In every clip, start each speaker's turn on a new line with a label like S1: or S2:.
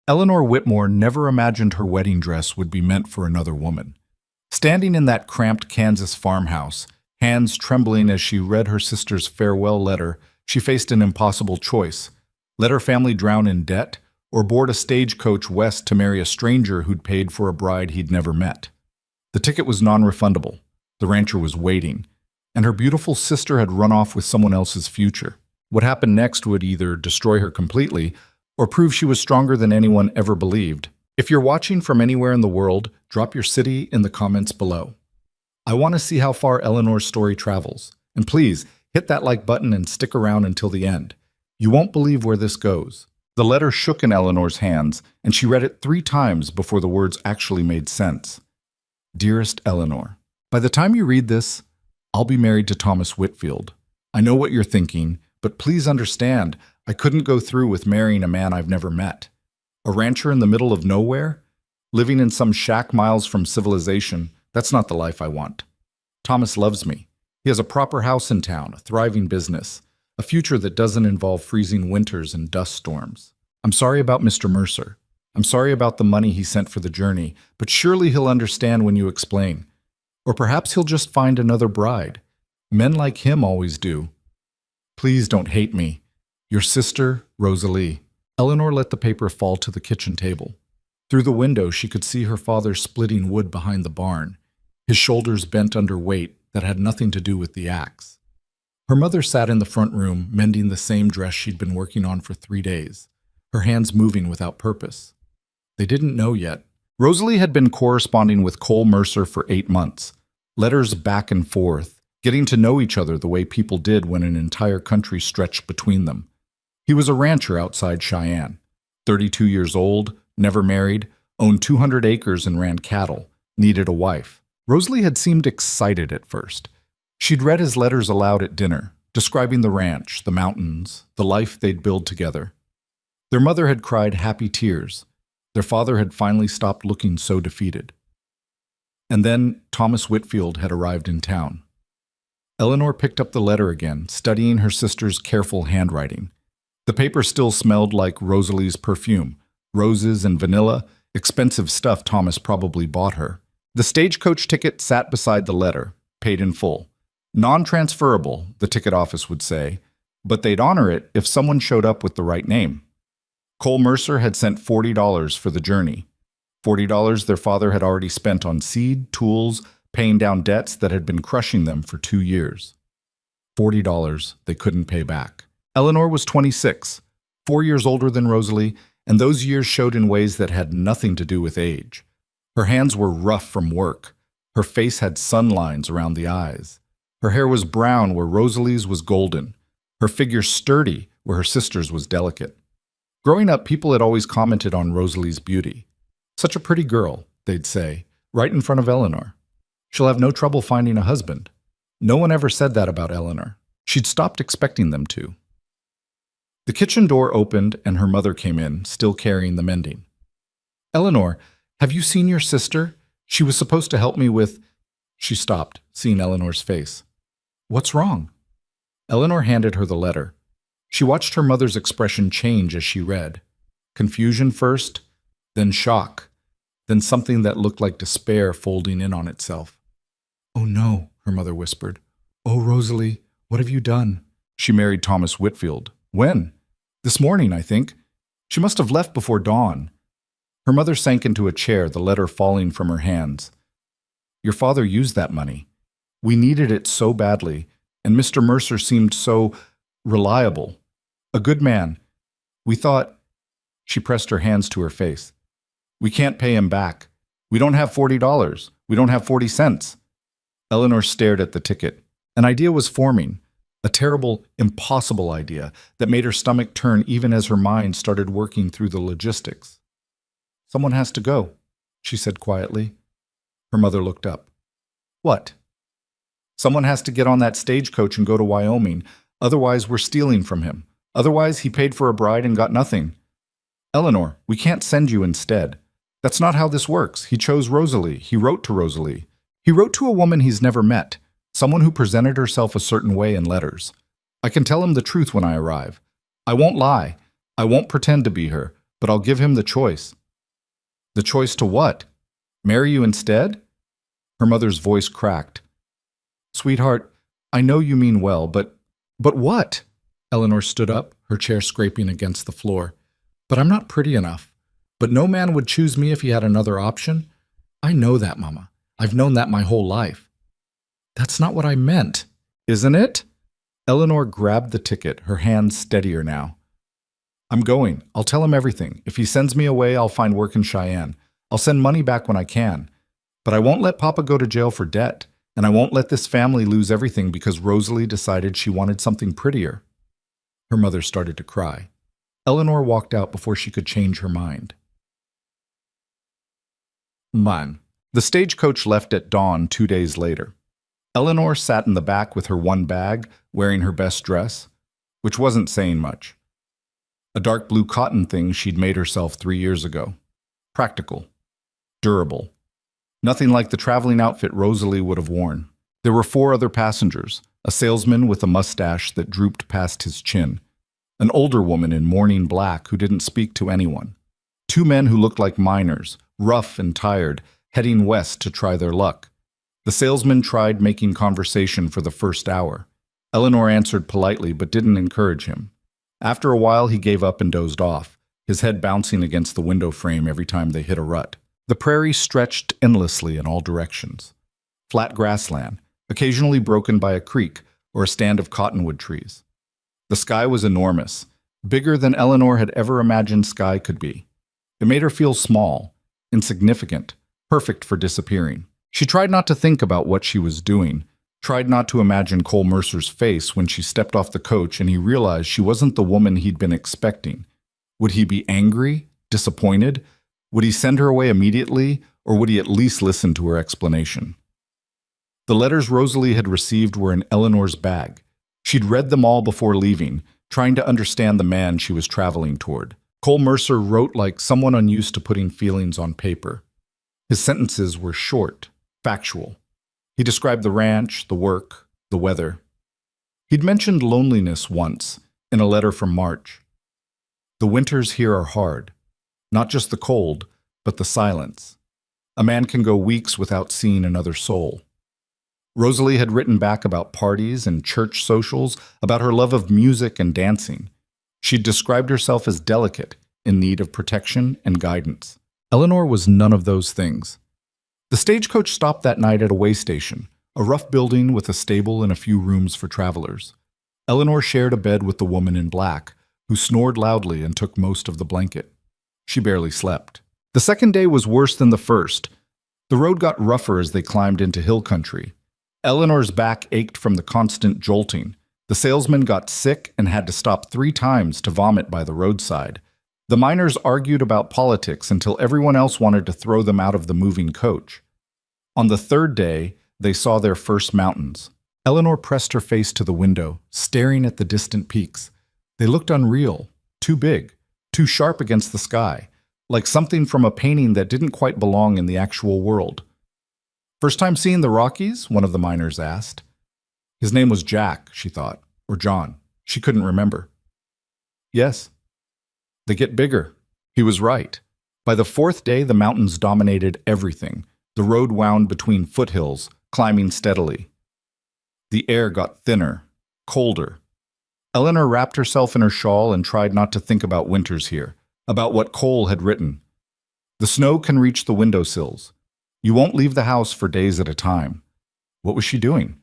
S1: Eleanor Whitmore never imagined her wedding dress would be meant for another woman. Standing in that cramped Kansas farmhouse, hands trembling as she read her sister's farewell letter, she faced an impossible choice: let her family drown in debt, or board a stagecoach west to marry a stranger who'd paid for a bride he'd never met. The ticket was non-refundable. The rancher was waiting, and her beautiful sister had run off with someone else's future. What happened next would either destroy her completely or prove she was stronger than anyone ever believed. If you're watching from anywhere in the world, drop your city in the comments below. I want to see how far Eleanor's story travels. And please, hit that like button and stick around until the end. You won't believe where this goes. The letter shook in Eleanor's hands, and she read it 3 times before the words actually made sense. Dearest Eleanor, by the time you read this, I'll be married to Thomas Whitfield. I know what you're thinking, but please understand, I couldn't go through with marrying a man I've never met. A rancher in the middle of nowhere? Living in some shack miles from civilization, that's not the life I want. Thomas loves me. He has a proper house in town, a thriving business, a future that doesn't involve freezing winters and dust storms. I'm sorry about Mr. Mercer. I'm sorry about the money he sent for the journey, but surely he'll understand when you explain. Or perhaps he'll just find another bride. Men like him always do. Please don't hate me. Your sister, Rosalie. Eleanor let the paper fall to the kitchen table. Through the window, she could see her father splitting wood behind the barn, his shoulders bent under weight that had nothing to do with the axe. Her mother sat in the front room, mending the same dress she'd been working on for 3 days, her hands moving without purpose. They didn't know yet. Rosalie had been corresponding with Cole Mercer for 8 months, letters back and forth, getting to know each other the way people did when an entire country stretched between them. He was a rancher outside Cheyenne, 32 years old, never married, owned 200 acres and ran cattle, needed a wife. Rosalie had seemed excited at first. She'd read his letters aloud at dinner, describing the ranch, the mountains, the life they'd build together. Their mother had cried happy tears. Their father had finally stopped looking so defeated. And then Thomas Whitfield had arrived in town. Eleanor picked up the letter again, studying her sister's careful handwriting. The paper still smelled like Rosalie's perfume, roses and vanilla, expensive stuff Thomas probably bought her. The stagecoach ticket sat beside the letter, paid in full. Non-transferable, the ticket office would say, but they'd honor it if someone showed up with the right name. Cole Mercer had sent $40 for the journey. $40 their father had already spent on seed, tools, paying down debts that had been crushing them for 2 years. $40 they couldn't pay back. Eleanor was 26, 4 years older than Rosalie, and those years showed in ways that had nothing to do with age. Her hands were rough from work. Her face had sun lines around the eyes. Her hair was brown where Rosalie's was golden. Her figure sturdy where her sister's was delicate. Growing up, people had always commented on Rosalie's beauty. Such a pretty girl, they'd say, right in front of Eleanor. She'll have no trouble finding a husband. No one ever said that about Eleanor. She'd stopped expecting them to. The kitchen door opened and her mother came in, still carrying the mending. Eleanor, have you seen your sister? She was supposed to help me with... She stopped, seeing Eleanor's face. What's wrong? Eleanor handed her the letter. She watched her mother's expression change as she read. Confusion first, then shock, then something that looked like despair folding in on itself. Oh no, her mother whispered. Oh, Rosalie, what have you done? She married Thomas Whitfield. When? This morning, I think. She must have left before dawn. Her mother sank into a chair, the letter falling from her hands. Your father used that money. We needed it so badly, and Mr. Mercer seemed so reliable. A good man. We thought... She pressed her hands to her face. We can't pay him back. We don't have $40. We don't have 40 cents. Eleanor stared at the ticket. An idea was forming. A terrible, impossible idea that made her stomach turn even as her mind started working through the logistics. Someone has to go, she said quietly. Her mother looked up. What? Someone has to get on that stagecoach and go to Wyoming. Otherwise, we're stealing from him. Otherwise, he paid for a bride and got nothing. Eleanor, we can't send you instead. That's not how this works. He chose Rosalie. He wrote to Rosalie. He wrote to a woman he's never met, someone who presented herself a certain way in letters. I can tell him the truth when I arrive. I won't lie. I won't pretend to be her. but I'll give him the choice. The choice to what? Marry you instead? Her mother's voice cracked. Sweetheart, I know you mean well, but what? Eleanor stood up, her chair scraping against the floor. But I'm not pretty enough. But no man would choose me if he had another option. I know that, Mama. I've known that my whole life. That's not what I meant. Isn't it? Eleanor grabbed the ticket, her hands steadier now. I'm going. I'll tell him everything. If he sends me away, I'll find work in Cheyenne. I'll send money back when I can. But I won't let Papa go to jail for debt, and I won't let this family lose everything because Rosalie decided she wanted something prettier. Her mother started to cry. Eleanor walked out before she could change her mind. Man. The stagecoach left at dawn 2 days later. Eleanor sat in the back with her one bag, wearing her best dress, which wasn't saying much. A dark blue cotton thing she'd made herself 3 years ago. Practical. Durable. Nothing like the traveling outfit Rosalie would have worn. There were 4 other passengers, a salesman with a mustache that drooped past his chin, an older woman in mourning black who didn't speak to anyone, 2 men who looked like miners, rough and tired, heading west to try their luck. The salesman tried making conversation for the first hour. Eleanor answered politely but didn't encourage him. After a while, he gave up and dozed off, his head bouncing against the window frame every time they hit a rut. The prairie stretched endlessly in all directions. Flat grassland, occasionally broken by a creek or a stand of cottonwood trees. The sky was enormous, bigger than Eleanor had ever imagined sky could be. It made her feel small, insignificant, perfect for disappearing. She tried not to think about what she was doing, tried not to imagine Cole Mercer's face when she stepped off the coach and he realized she wasn't the woman he'd been expecting. Would he be angry, disappointed? Would he send her away immediately, or would he at least listen to her explanation? The letters Rosalie had received were in Eleanor's bag. She'd read them all before leaving, trying to understand the man she was traveling toward. Cole Mercer wrote like someone unused to putting feelings on paper. His sentences were short, factual. He described the ranch, the work, the weather. He'd mentioned loneliness once, in a letter from March. The winters here are hard. Not just the cold, but the silence. A man can go weeks without seeing another soul. Rosalie had written back about parties and church socials, about her love of music and dancing. She'd described herself as delicate, in need of protection and guidance. Eleanor was none of those things. The stagecoach stopped that night at a way station, a rough building with a stable and a few rooms for travelers. Eleanor shared a bed with the woman in black, who snored loudly and took most of the blanket. She barely slept. The second day was worse than the first. The road got rougher as they climbed into hill country. Eleanor's back ached from the constant jolting. The salesman got sick and had to stop 3 times to vomit by the roadside. The miners argued about politics until everyone else wanted to throw them out of the moving coach. On the 3rd day, they saw their first mountains. Eleanor pressed her face to the window, staring at the distant peaks. They looked unreal, too big, too sharp against the sky, like something from a painting that didn't quite belong in the actual world. First time seeing the Rockies? One of the miners asked. His name was Jack, she thought, or John. She couldn't remember. Yes. They get bigger. He was right. By the 4th day, the mountains dominated everything. The road wound between foothills, climbing steadily. The air got thinner, colder. Eleanor wrapped herself in her shawl and tried not to think about winters here, about what Cole had written. The snow can reach the windowsills. You won't leave the house for days at a time. What was she doing?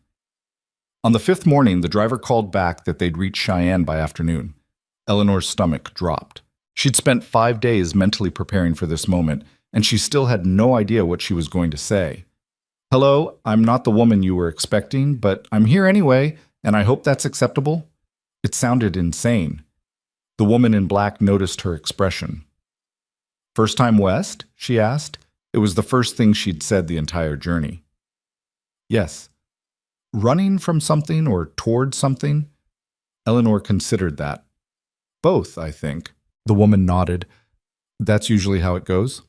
S1: On the 5th morning, the driver called back that they'd reach Cheyenne by afternoon. Eleanor's stomach dropped. She'd spent 5 days mentally preparing for this moment, and she still had no idea what she was going to say. Hello, I'm not the woman you were expecting, but I'm here anyway, and I hope that's acceptable. It sounded insane. The woman in black noticed her expression. First time west? She asked. It was the first thing she'd said the entire journey. Yes. Running from something or toward something? Eleanor considered that. Both, I think. The woman nodded. That's usually how it goes.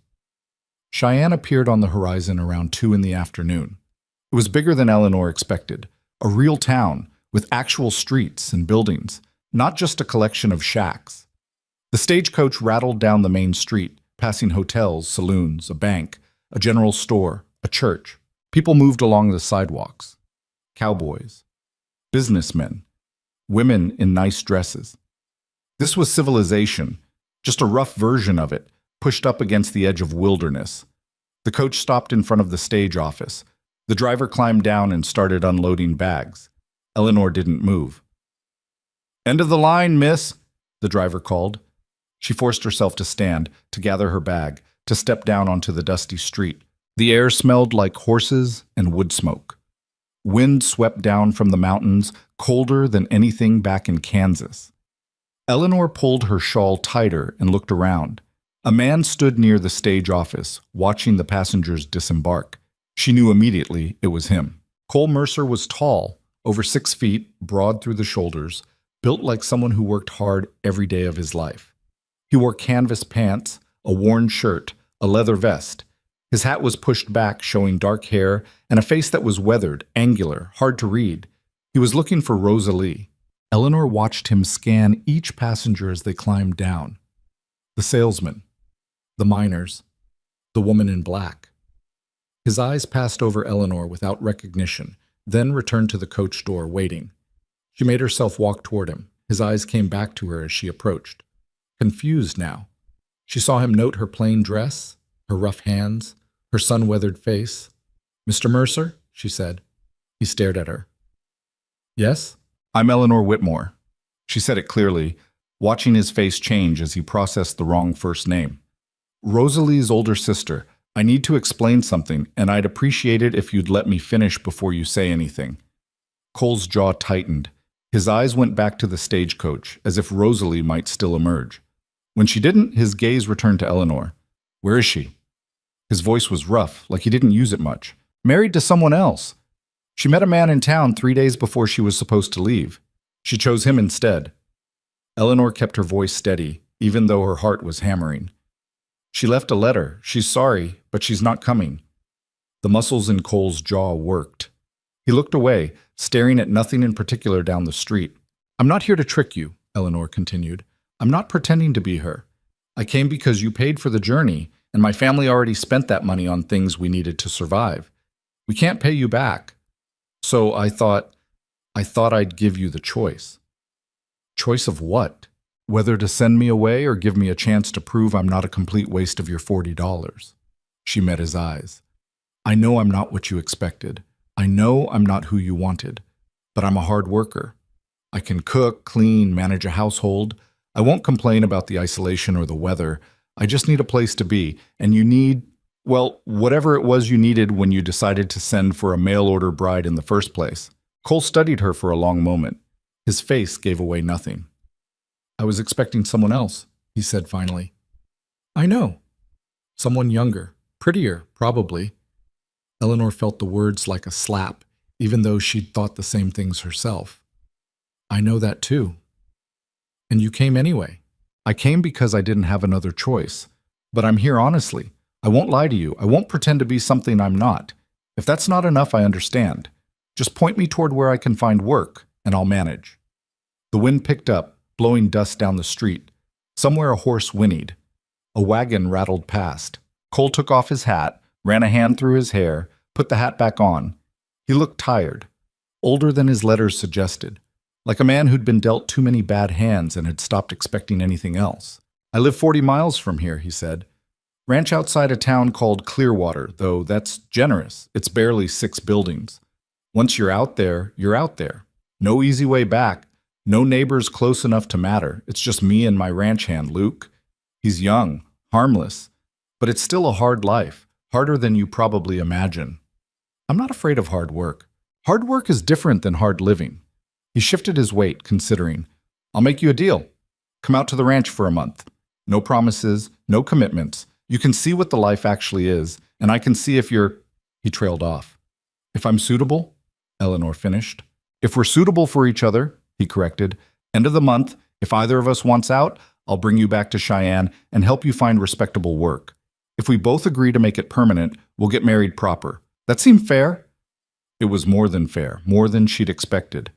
S1: Cheyenne appeared on the horizon around 2 in the afternoon. It was bigger than Eleanor expected. A real town, with actual streets and buildings, not just a collection of shacks. The stagecoach rattled down the main street, passing hotels, saloons, a bank, a general store, a church. People moved along the sidewalks. Cowboys, businessmen, women in nice dresses. This was civilization, just a rough version of it, pushed up against the edge of wilderness. The coach stopped in front of the stage office. The driver climbed down and started unloading bags. Eleanor didn't move. "End of the line, miss," the driver called. She forced herself to stand, to gather her bag, to step down onto the dusty street. The air smelled like horses and wood smoke. Wind swept down from the mountains, colder than anything back in Kansas. Eleanor pulled her shawl tighter and looked around. A man stood near the stage office, watching the passengers disembark. She knew immediately it was him. Cole Mercer was tall, over 6 feet, broad through the shoulders, built like someone who worked hard every day of his life. He wore canvas pants, a worn shirt, a leather vest. His hat was pushed back, showing dark hair and a face that was weathered, angular, hard to read. He was looking for Rosalie. Eleanor watched him scan each passenger as they climbed down. The salesman, the miners, the woman in black. His eyes passed over Eleanor without recognition, then returned to the coach door, waiting. She made herself walk toward him. His eyes came back to her as she approached. Confused now. She saw him note her plain dress, her rough hands, her sun-weathered face. "Mr. Mercer?" she said. He stared at her. "Yes?" "I'm Eleanor Whitmore." She said it clearly, watching his face change as he processed the wrong first name. "Rosalie's older sister. I need to explain something, and I'd appreciate it if you'd let me finish before you say anything." Cole's jaw tightened. His eyes went back to the stagecoach, as if Rosalie might still emerge. When she didn't, his gaze returned to Eleanor. "Where is she?" His voice was rough, like he didn't use it much. "Married to someone else. She met a man in town 3 days before she was supposed to leave. She chose him instead." Eleanor kept her voice steady, even though her heart was hammering. "She left a letter. She's sorry, but she's not coming." The muscles in Cole's jaw worked. He looked away, staring at nothing in particular down the street. "I'm not here to trick you," Eleanor continued. "I'm not pretending to be her. I came because you paid for the journey, and my family already spent that money on things we needed to survive. We can't pay you back. So I thought I'd give you the choice." "Choice of what? Whether to send me away or give me a chance to prove I'm not a complete waste of your $40. She met his eyes. "I know I'm not what you expected. I know I'm not who you wanted. But I'm a hard worker. I can cook, clean, manage a household. I won't complain about the isolation or the weather. I just need a place to be, and you need, well, whatever it was you needed when you decided to send for a mail-order bride in the first place." Cole studied her for a long moment. His face gave away nothing. "I was expecting someone else," he said finally. "I know. Someone younger, prettier, probably." Eleanor felt the words like a slap, even though she'd thought the same things herself. "I know that too. And you came anyway." "I came because I didn't have another choice. But I'm here honestly. I won't lie to you. I won't pretend to be something I'm not. If that's not enough, I understand. Just point me toward where I can find work, and I'll manage." The wind picked up, blowing dust down the street. Somewhere a horse whinnied. A wagon rattled past. Cole took off his hat, ran a hand through his hair, put the hat back on. He looked tired, older than his letters suggested, like a man who'd been dealt too many bad hands and had stopped expecting anything else. "I live 40 miles from here," he said. "Ranch outside a town called Clearwater, though that's generous. It's barely 6 buildings. Once you're out there, you're out there. No easy way back. No neighbors close enough to matter. It's just me and my ranch hand, Luke. He's young, harmless, but it's still a hard life, harder than you probably imagine. I'm not afraid of hard work. Hard work is different than hard living." He shifted his weight, considering. "I'll make you a deal. Come out to the ranch for a month. No promises, no commitments. You can see what the life actually is, and I can see if you're—" He trailed off. "If I'm suitable?" Eleanor finished. "If we're suitable for each other," he corrected. "End of the month, if either of us wants out, I'll bring you back to Cheyenne and help you find respectable work. If we both agree to make it permanent, we'll get married proper. That seem fair?" It was more than fair, more than she'd expected.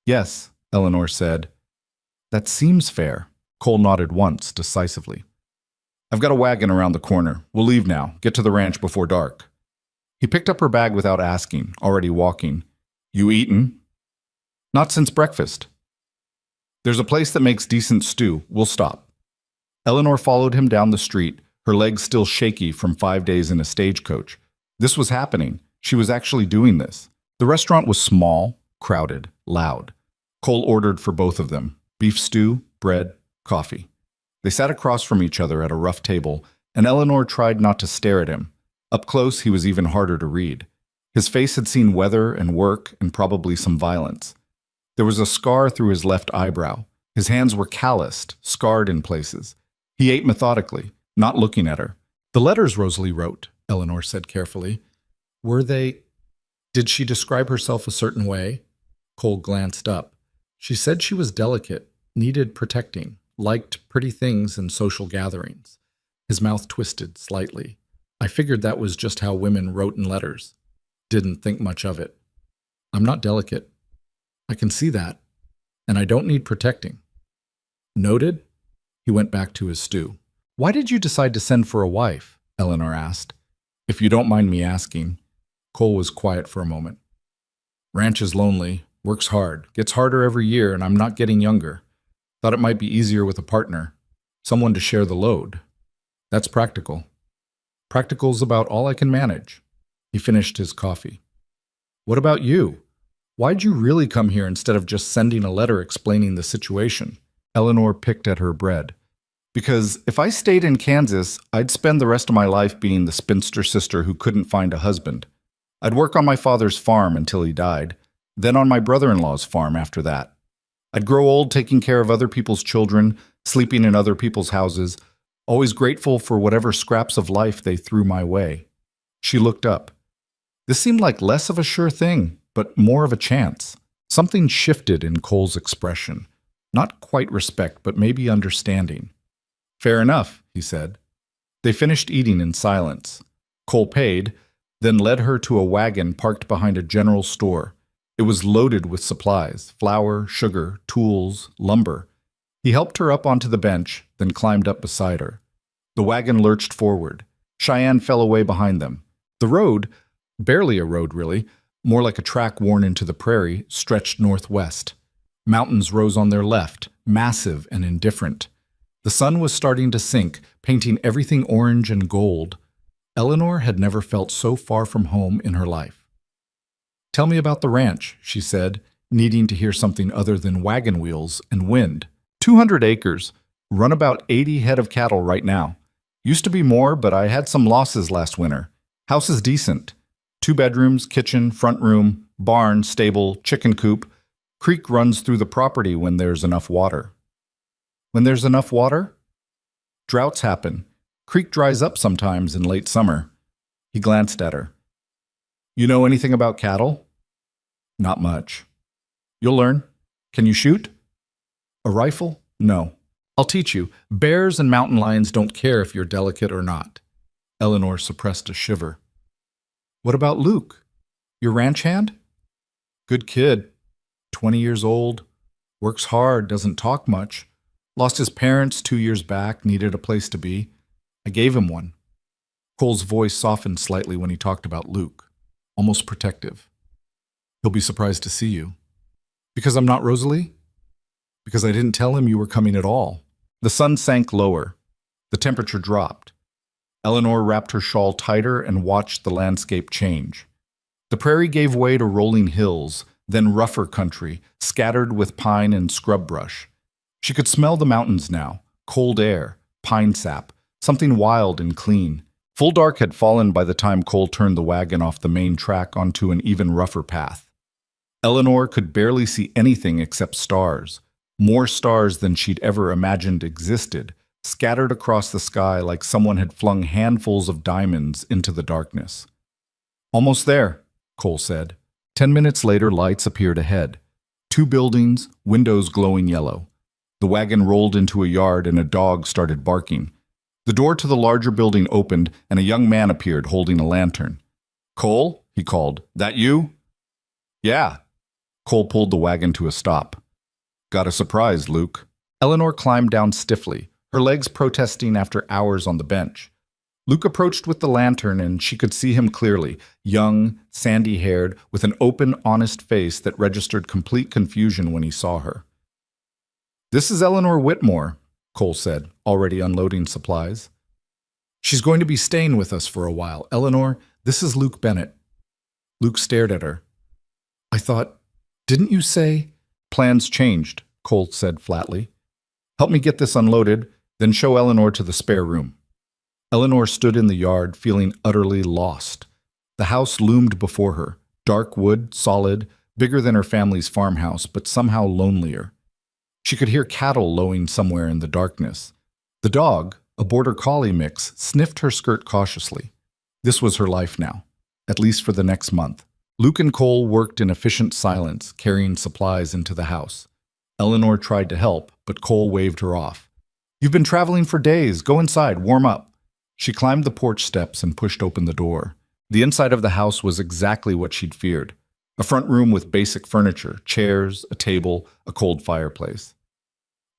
S1: "Yes," Eleanor said. "That seems fair." Cole nodded once, decisively. I've got a wagon around the corner. We'll leave now. Get to the ranch before dark. He picked up her bag without asking, already walking. You eaten? Not since breakfast. There's a place that makes decent stew. We'll stop. Eleanor followed him down the street, her legs still shaky from 5 days in a stagecoach. This was happening. She was actually doing this. The restaurant was small, crowded, loud. Cole ordered for both of them, beef stew, bread, coffee. They sat across from each other at a rough table, and Eleanor tried not to stare at him. Up close, he was even harder to read. His face had seen weather and work and probably some violence. There was a scar through his left eyebrow. His hands were calloused, scarred in places. He ate methodically, not looking at her. The letters Rosalie wrote, Eleanor said carefully. Were they... Did she describe herself a certain way? Cole glanced up. She said she was delicate, needed protecting, liked pretty things and social gatherings. His mouth twisted slightly. I figured that was just how women wrote in letters. Didn't think much of it. I'm not delicate. I can see that. And I don't need protecting. Noted? He went back to his stew. Why did you decide to send for a wife? Eleanor asked. If you don't mind me asking. Cole was quiet for a moment. Ranch is lonely, works hard, gets harder every year, and I'm not getting younger. Thought it might be easier with a partner, someone to share the load. That's practical. Practical's about all I can manage. He finished his coffee. What about you? Why'd you really come here instead of just sending a letter explaining the situation? Eleanor picked at her bread. Because if I stayed in Kansas, I'd spend the rest of my life being the spinster sister who couldn't find a husband. I'd work on my father's farm until he died, then on my brother-in-law's farm after that. I'd grow old taking care of other people's children, sleeping in other people's houses, always grateful for whatever scraps of life they threw my way. She looked up. This seemed like less of a sure thing, but more of a chance. Something shifted in Cole's expression. Not quite respect, but maybe understanding. Fair enough, he said. They finished eating in silence. Cole paid, then led her to a wagon parked behind a general store. It was loaded with supplies, flour, sugar, tools, lumber. He helped her up onto the bench, then climbed up beside her. The wagon lurched forward. Cheyenne fell away behind them. The road, barely a road really, more like a track worn into the prairie, stretched northwest. Mountains rose on their left, massive and indifferent. The sun was starting to sink, painting everything orange and gold. Eleanor had never felt so far from home in her life. Tell me about the ranch, she said, needing to hear something other than wagon wheels and wind. 200 acres. Run about 80 head of cattle right now. Used to be more, but I had some losses last winter. House is decent. 2 bedrooms, kitchen, front room, barn, stable, chicken coop. Creek runs through the property when there's enough water. When there's enough water? Droughts happen. Creek dries up sometimes in late summer. He glanced at her. You know anything about cattle? Not much. You'll learn. Can you shoot? A rifle? No. I'll teach you. Bears and mountain lions don't care if you're delicate or not. Eleanor suppressed a shiver. What about Luke? Your ranch hand? Good kid. 20 years old. Works hard, doesn't talk much. Lost his parents 2 years back, needed a place to be. I gave him one. Cole's voice softened slightly when he talked about Luke, almost protective. He'll be surprised to see you. Because I'm not Rosalie? Because I didn't tell him you were coming at all. The sun sank lower. The temperature dropped. Eleanor wrapped her shawl tighter and watched the landscape change. The prairie gave way to rolling hills, then rougher country, scattered with pine and scrub brush. She could smell the mountains now, cold air, pine sap, something wild and clean. Full dark had fallen by the time Cole turned the wagon off the main track onto an even rougher path. Eleanor could barely see anything except stars, more stars than she'd ever imagined existed, scattered across the sky like someone had flung handfuls of diamonds into the darkness. Almost there, Cole said. 10 minutes later, lights appeared ahead. 2 buildings, windows glowing yellow. The wagon rolled into a yard and a dog started barking. The door to the larger building opened and a young man appeared holding a lantern. Cole, he called, that you? Yeah. Cole pulled the wagon to a stop. Got a surprise, Luke. Eleanor climbed down stiffly, her legs protesting after hours on the bench. Luke approached with the lantern and she could see him clearly, young, sandy-haired, with an open, honest face that registered complete confusion when he saw her. "This is Eleanor Whitmore," Cole said, already unloading supplies. "She's going to be staying with us for a while. Eleanor, this is Luke Bennett." Luke stared at her. Didn't you say?" "Plans changed," Cole said flatly. "Help me get this unloaded, then show Eleanor to the spare room." Eleanor stood in the yard, feeling utterly lost. The house loomed before her, dark wood, solid, bigger than her family's farmhouse, but somehow lonelier. She could hear cattle lowing somewhere in the darkness. The dog, a border collie mix, sniffed her skirt cautiously. This was her life now, at least for the next month. Luke and Cole worked in efficient silence, carrying supplies into the house. Eleanor tried to help, but Cole waved her off. "You've been traveling for days. Go inside, warm up." She climbed the porch steps and pushed open the door. The inside of the house was exactly what she'd feared. A front room with basic furniture, chairs, a table, a cold fireplace.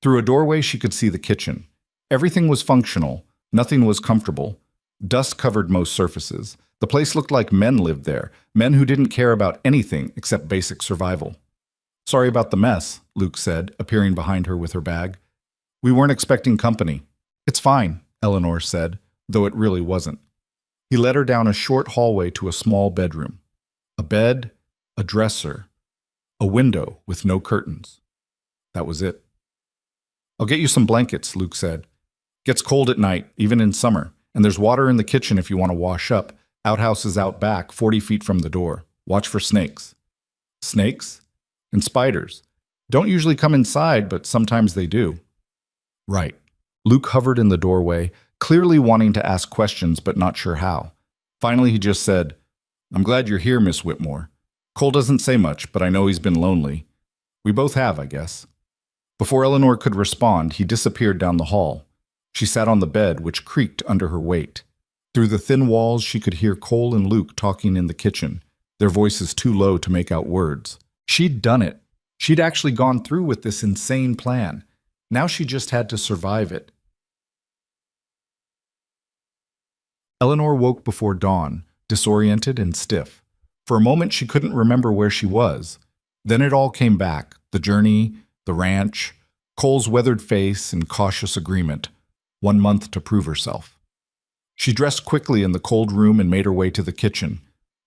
S1: Through a doorway she could see the kitchen. Everything was functional, nothing was comfortable. Dust covered most surfaces. The place looked like men lived there, men who didn't care about anything except basic survival. "Sorry about the mess," Luke said, appearing behind her with her bag. "We weren't expecting company." "It's fine," Eleanor said, though it really wasn't. He led her down a short hallway to a small bedroom. A bed, a dresser, a window with no curtains. That was it. "I'll get you some blankets," Luke said. "Gets cold at night, even in summer, and there's water in the kitchen if you want to wash up. Outhouse is out back, 40 feet from the door. Watch for snakes." "Snakes?" "And spiders. Don't usually come inside, but sometimes they do." "Right." Luke hovered in the doorway, clearly wanting to ask questions but not sure how. Finally he just said, "I'm glad you're here, Miss Whitmore. Cole doesn't say much, but I know he's been lonely. We both have, I guess." Before Eleanor could respond, he disappeared down the hall. She sat on the bed, which creaked under her weight. Through the thin walls she could hear Cole and Luke talking in the kitchen, their voices too low to make out words. She'd done it. She'd actually gone through with this insane plan. Now she just had to survive it. Eleanor woke before dawn, disoriented and stiff. For a moment she couldn't remember where she was. Then it all came back, the journey, the ranch, Cole's weathered face and cautious agreement. 1 month to prove herself. She dressed quickly in the cold room and made her way to the kitchen.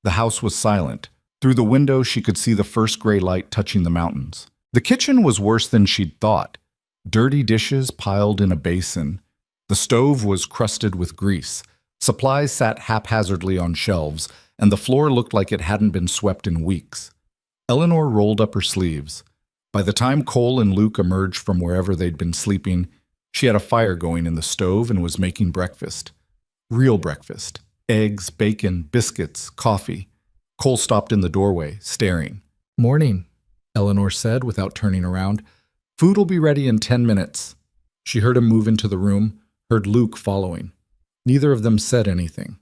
S1: The house was silent. Through the window she could see the first gray light touching the mountains. The kitchen was worse than she'd thought. Dirty dishes piled in a basin. The stove was crusted with grease. Supplies sat haphazardly on shelves, and the floor looked like it hadn't been swept in weeks. Eleanor rolled up her sleeves. By the time Cole and Luke emerged from wherever they'd been sleeping, she had a fire going in the stove and was making breakfast. Real breakfast. Eggs, bacon, biscuits, coffee. Cole stopped in the doorway, staring. "Morning," Eleanor said without turning around. "Food'll be ready in 10 minutes." She heard him move into the room, heard Luke following. Neither of them said anything.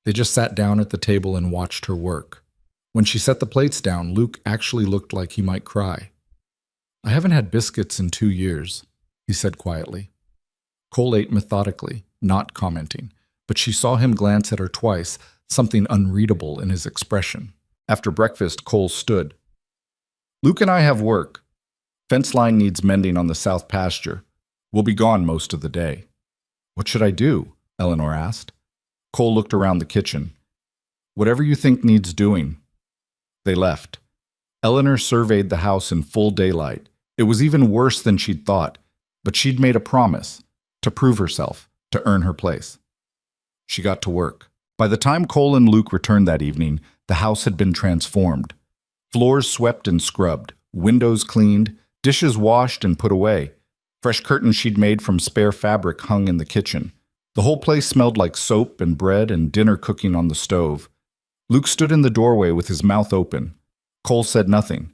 S1: They just sat down at the table and watched her work. When she set the plates down, Luke actually looked like he might cry. "I haven't had biscuits in 2 years," he said quietly. Cole ate methodically, not commenting, but she saw him glance at her twice, something unreadable in his expression. After breakfast, Cole stood. "Luke and I have work. Fence line needs mending on the south pasture. We'll be gone most of the day." "What should I do?" Eleanor asked. Cole looked around the kitchen. "Whatever you think needs doing." They left. Eleanor surveyed the house in full daylight. It was even worse than she'd thought, but she'd made a promise to prove herself, to earn her place. She got to work. By the time Cole and Luke returned that evening, the house had been transformed. Floors swept and scrubbed, windows cleaned, dishes washed and put away. Fresh curtains she'd made from spare fabric hung in the kitchen. The whole place smelled like soap and bread and dinner cooking on the stove. Luke stood in the doorway with his mouth open. Cole said nothing,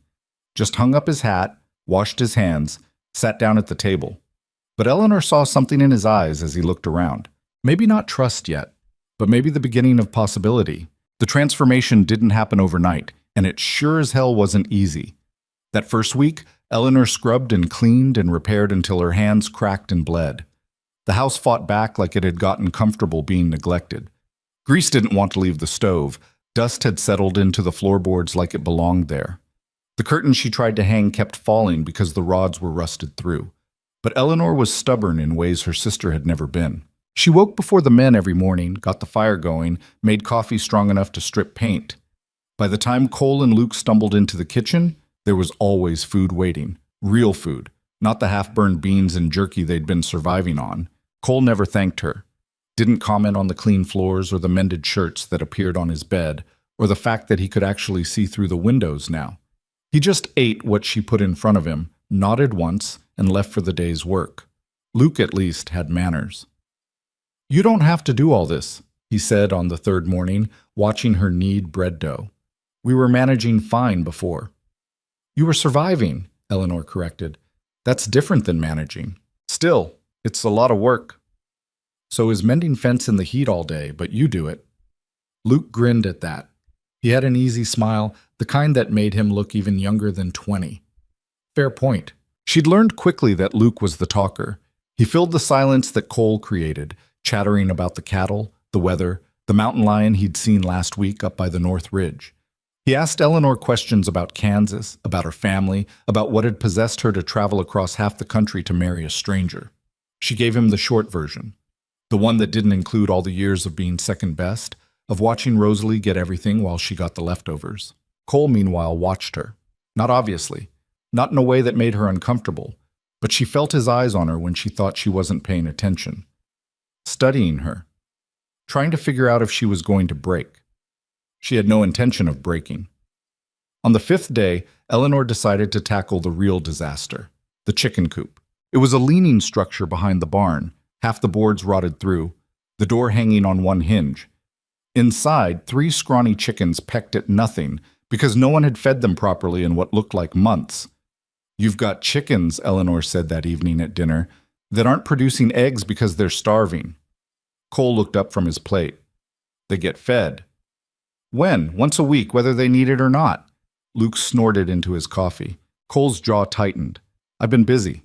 S1: just hung up his hat, washed his hands, sat down at the table. But Eleanor saw something in his eyes as he looked around. Maybe not trust yet, but maybe the beginning of possibility. The transformation didn't happen overnight, and it sure as hell wasn't easy. That first week, Eleanor scrubbed and cleaned and repaired until her hands cracked and bled. The house fought back like it had gotten comfortable being neglected. Grease didn't want to leave the stove. Dust had settled into the floorboards like it belonged there. The curtains she tried to hang kept falling because the rods were rusted through. But Eleanor was stubborn in ways her sister had never been. She woke before the men every morning, got the fire going, made coffee strong enough to strip paint. By the time Cole and Luke stumbled into the kitchen, there was always food waiting. Real food, not the half-burned beans and jerky they'd been surviving on. Cole never thanked her, didn't comment on the clean floors or the mended shirts that appeared on his bed, or the fact that he could actually see through the windows now. He just ate what she put in front of him, nodded once, and left for the day's work. Luke at least had manners. "You don't have to do all this," he said on the third morning, watching her knead bread dough. "We were managing fine before." "You were surviving," Eleanor corrected. "That's different than managing. Still, it's a lot of work." "So is mending fence in the heat all day, but you do it." Luke grinned at that. He had an easy smile, the kind that made him look even younger than 20. Fair point. She'd learned quickly that Luke was the talker. He filled the silence that Cole created, chattering about the cattle, the weather, the mountain lion he'd seen last week up by the North Ridge. He asked Eleanor questions about Kansas, about her family, about what had possessed her to travel across half the country to marry a stranger. She gave him the short version, the one that didn't include all the years of being second best, of watching Rosalie get everything while she got the leftovers. Cole, meanwhile, watched her. Not obviously, not in a way that made her uncomfortable, but she felt his eyes on her when she thought she wasn't paying attention. Studying her, trying to figure out if she was going to break. She had no intention of breaking. On the fifth day, Eleanor decided to tackle the real disaster, the chicken coop. It was a leaning structure behind the barn, half the boards rotted through, the door hanging on one hinge. Inside, 3 scrawny chickens pecked at nothing because no one had fed them properly in what looked like months. "You've got chickens," Eleanor said that evening at dinner, "that aren't producing eggs because they're starving." Cole looked up from his plate. "They get fed." "When? Once a week, whether they need it or not." Luke snorted into his coffee. Cole's jaw tightened. "I've been busy."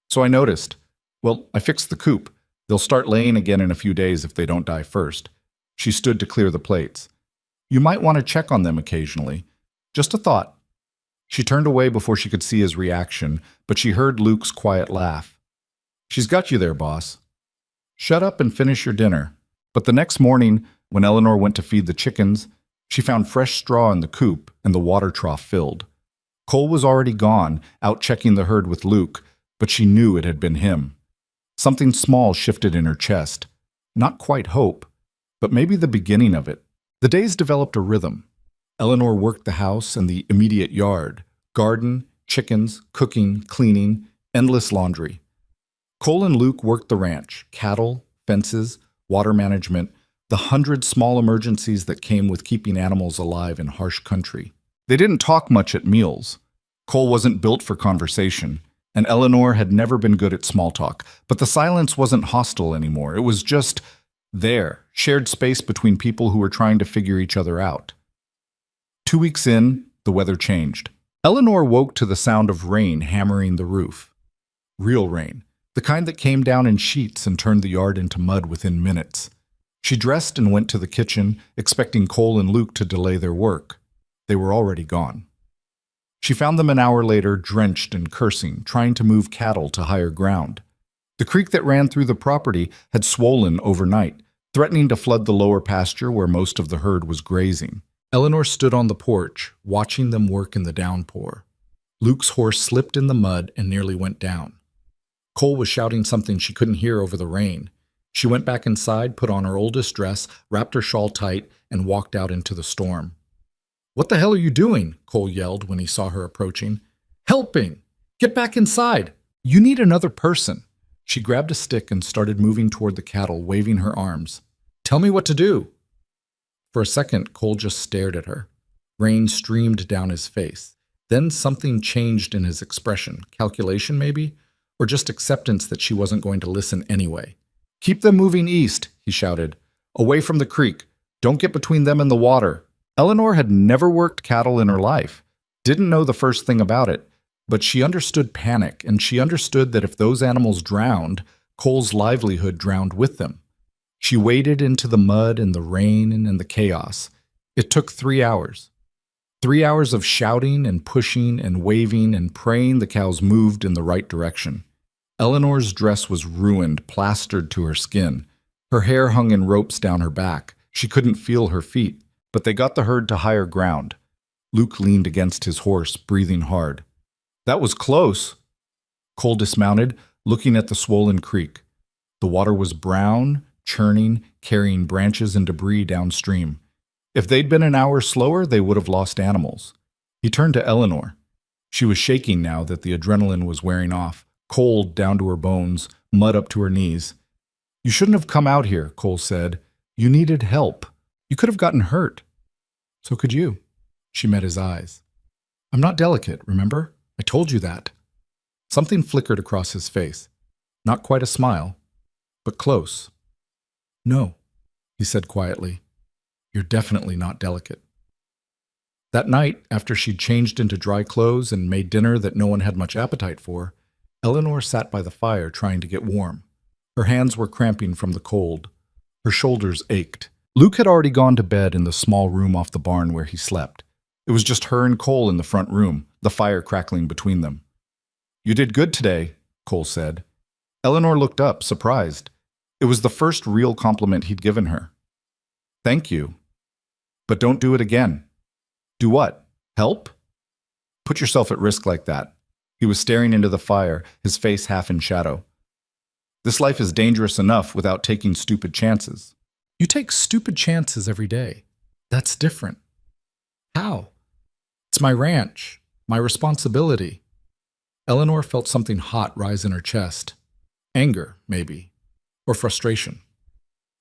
S1: "So I noticed. Well, I fixed the coop. They'll start laying again in a few days if they don't die first." She stood to clear the plates. "You might want to check on them occasionally. Just a thought." She turned away before she could see his reaction, but she heard Luke's quiet laugh. "She's got you there, boss. Shut up and finish your dinner." But the next morning, when Eleanor went to feed the chickens, she found fresh straw in the coop and the water trough filled. Cole was already gone, out checking the herd with Luke, but she knew it had been him. Something small shifted in her chest. Not quite hope, but maybe the beginning of it. The days developed a rhythm. Eleanor worked the house and the immediate yard, garden, chickens, cooking, cleaning, endless laundry. Cole and Luke worked the ranch, cattle, fences, water management, the 100 small emergencies that came with keeping animals alive in harsh country. They didn't talk much at meals. Cole wasn't built for conversation, and Eleanor had never been good at small talk, but the silence wasn't hostile anymore. It was just there, shared space between people who were trying to figure each other out. 2 weeks in, the weather changed. Eleanor woke to the sound of rain hammering the roof. Real rain, the kind that came down in sheets and turned the yard into mud within minutes. She dressed and went to the kitchen, expecting Cole and Luke to delay their work. They were already gone. She found them an hour later, drenched and cursing, trying to move cattle to higher ground. The creek that ran through the property had swollen overnight, threatening to flood the lower pasture where most of the herd was grazing. Eleanor stood on the porch, watching them work in the downpour. Luke's horse slipped in the mud and nearly went down. Cole was shouting something she couldn't hear over the rain. She went back inside, put on her oldest dress, wrapped her shawl tight, and walked out into the storm. "What the hell are you doing?" Cole yelled when he saw her approaching. "Helping! Get back inside! You need another person." She grabbed a stick and started moving toward the cattle, waving her arms. "Tell me what to do." For a second, Cole just stared at her. Rain streamed down his face. Then something changed in his expression. Calculation, maybe? Or just acceptance that she wasn't going to listen anyway. "Keep them moving east," he shouted. "Away from the creek. Don't get between them and the water." Eleanor had never worked cattle in her life, didn't know the first thing about it, But she understood panic, and she understood that if those animals drowned, Cole's livelihood drowned with them. She waded into the mud and the rain and the chaos. It took 3 hours. 3 hours of shouting and pushing and waving and praying the cows moved in the right direction. Eleanor's dress was ruined, plastered to her skin. Her hair hung in ropes down her back. She couldn't feel her feet, but they got the herd to higher ground. Luke leaned against his horse, breathing hard. That was close. Cole dismounted, looking at the swollen creek. The water was brown, churning, carrying branches and debris downstream. If they'd been an hour slower, they would have lost animals. He turned to Eleanor. She was shaking now that the adrenaline was wearing off, cold down to her bones, mud up to her knees. You shouldn't have come out here, Cole said. You needed help. You could have gotten hurt. So could you. She met his eyes. I'm not delicate, remember? I told you that. Something flickered across his face. Not quite a smile, but close. No, he said quietly. You're definitely not delicate. That night, after she'd changed into dry clothes and made dinner that no one had much appetite for, Eleanor sat by the fire trying to get warm. Her hands were cramping from the cold. Her shoulders ached. Luke had already gone to bed in the small room off the barn where he slept. It was just her and Cole in the front room, the fire crackling between them. You did good today, Cole said. Eleanor looked up, surprised. It was the first real compliment he'd given her. Thank you. But don't do it again. Do what? Help? Put yourself at risk like that. He was staring into the fire, his face half in shadow. This life is dangerous enough without taking stupid chances. You take stupid chances every day. That's different. How? It's my ranch, my responsibility. Eleanor felt something hot rise in her chest. Anger, maybe. Or frustration.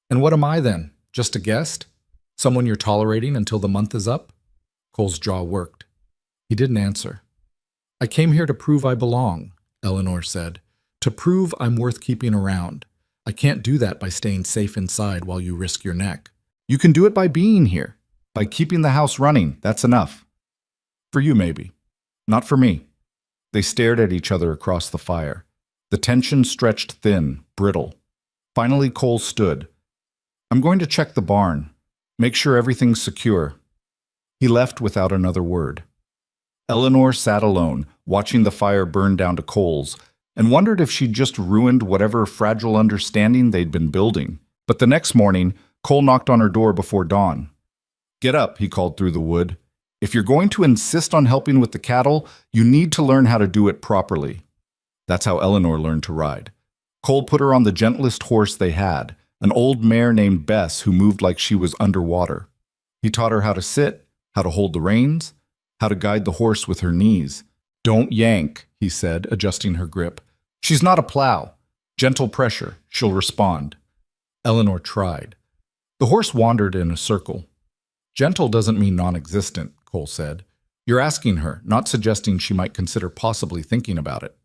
S1: And what am I then? Just a guest? Someone you're tolerating until the month is up? Cole's jaw worked. He didn't answer. I came here to prove I belong, Eleanor said. To prove I'm worth keeping around. I can't do that by staying safe inside while you risk your neck. You can do it by being here. By keeping the house running, that's enough. For you, maybe. Not for me. They stared at each other across the fire. The tension stretched thin, brittle. Finally, Cole stood. I'm going to check the barn. Make sure everything's secure. He left without another word. Eleanor sat alone, watching the fire burn down to coals, and wondered if she'd just ruined whatever fragile understanding they'd been building. But the next morning, Cole knocked on her door before dawn. Get up, he called through the wood. If you're going to insist on helping with the cattle, you need to learn how to do it properly. That's how Eleanor learned to ride. Cole put her on the gentlest horse they had, an old mare named Bess who moved like she was underwater. He taught her how to sit, how to hold the reins, how to guide the horse with her knees. Don't yank, he said, adjusting her grip. She's not a plow. Gentle pressure, she'll respond. Eleanor tried. The horse wandered in a circle. Gentle doesn't mean non-existent, Cole said. You're asking her, not suggesting she might consider possibly thinking about it.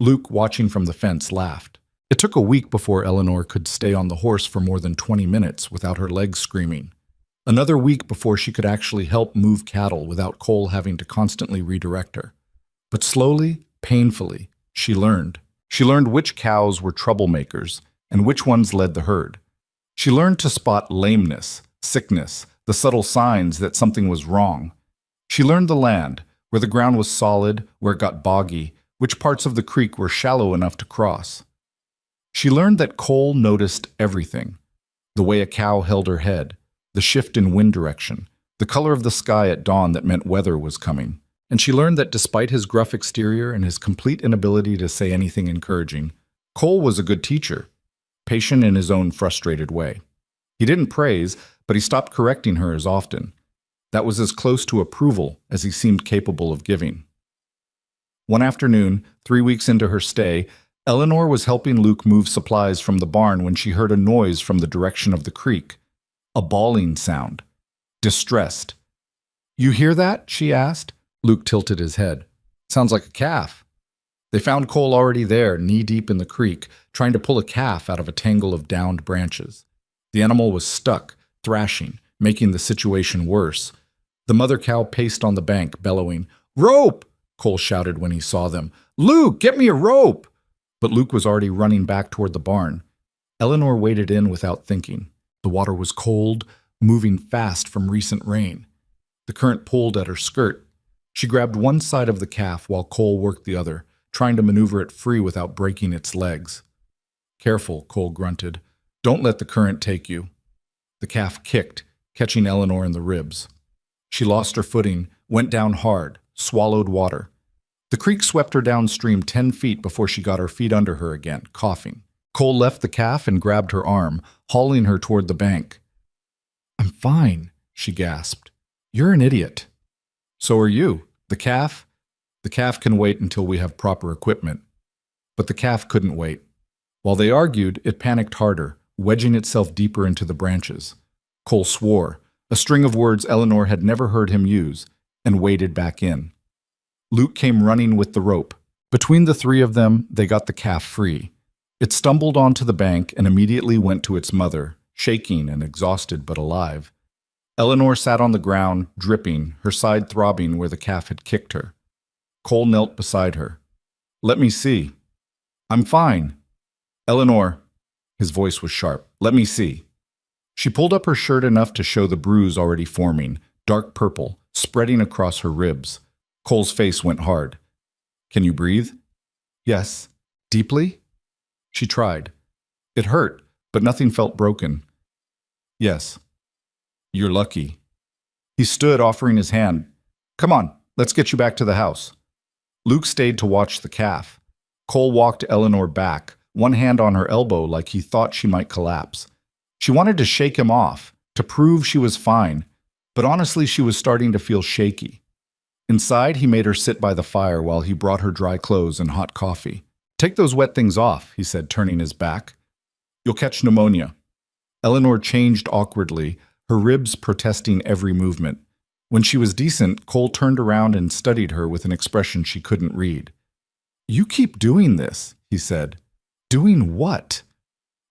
S1: Luke, watching from the fence, laughed. It took a week before Eleanor could stay on the horse for more than 20 minutes without her legs screaming. Another week before she could actually help move cattle without Cole having to constantly redirect her. But slowly, painfully, she learned. She learned which cows were troublemakers and which ones led the herd. She learned to spot lameness, sickness, the subtle signs that something was wrong. She learned the land, where the ground was solid, where it got boggy, which parts of the creek were shallow enough to cross. She learned that Cole noticed everything. The way a cow held her head, the shift in wind direction, the color of the sky at dawn that meant weather was coming. And she learned that despite his gruff exterior and his complete inability to say anything encouraging, Cole was a good teacher, patient in his own frustrated way. He didn't praise, but he stopped correcting her as often. That was as close to approval as he seemed capable of giving. One afternoon, 3 weeks into her stay, Eleanor was helping Luke move supplies from the barn when she heard a noise from the direction of the creek. A bawling sound. Distressed. You hear that? She asked. Luke tilted his head. Sounds like a calf. They found Cole already there, knee-deep in the creek, trying to pull a calf out of a tangle of downed branches. The animal was stuck, thrashing, making the situation worse. The mother cow paced on the bank, bellowing, Rope! Cole shouted when he saw them. "Luke, get me a rope!" But Luke was already running back toward the barn. Eleanor waded in without thinking. The water was cold, moving fast from recent rain. The current pulled at her skirt. She grabbed one side of the calf while Cole worked the other, trying to maneuver it free without breaking its legs. "Careful," Cole grunted. "Don't let the current take you." The calf kicked, catching Eleanor in the ribs. She lost her footing, went down hard, swallowed water. The creek swept her downstream 10 feet before she got her feet under her again, coughing. Cole left the calf and grabbed her arm, hauling her toward the bank. "I'm fine," she gasped. "You're an idiot." "So are you. The calf? The calf can wait until we have proper equipment." But the calf couldn't wait. While they argued, it panicked harder, wedging itself deeper into the branches. Cole swore, a string of words Eleanor had never heard him use, and waded back in. Luke came running with the rope. Between the three of them, they got the calf free. It stumbled onto the bank and immediately went to its mother, shaking and exhausted but alive. Eleanor sat on the ground, dripping, her side throbbing where the calf had kicked her. Cole knelt beside her. "Let me see." "I'm fine." "Eleanor," his voice was sharp, "let me see." She pulled up her shirt enough to show the bruise already forming, dark purple, spreading across her ribs. Cole's face went hard. "Can you breathe?" "Yes." "Deeply?" She tried. It hurt, but nothing felt broken. "Yes." "You're lucky." He stood, offering his hand. "Come on, let's get you back to the house." Luke stayed to watch the calf. Cole walked Eleanor back, one hand on her elbow like he thought she might collapse. She wanted to shake him off, to prove she was fine, but honestly she was starting to feel shaky. Inside, he made her sit by the fire while he brought her dry clothes and hot coffee. "Take those wet things off," he said, turning his back. "You'll catch pneumonia." Eleanor changed awkwardly, her ribs protesting every movement. When she was decent, Cole turned around and studied her with an expression she couldn't read. "You keep doing this," he said. "Doing what?"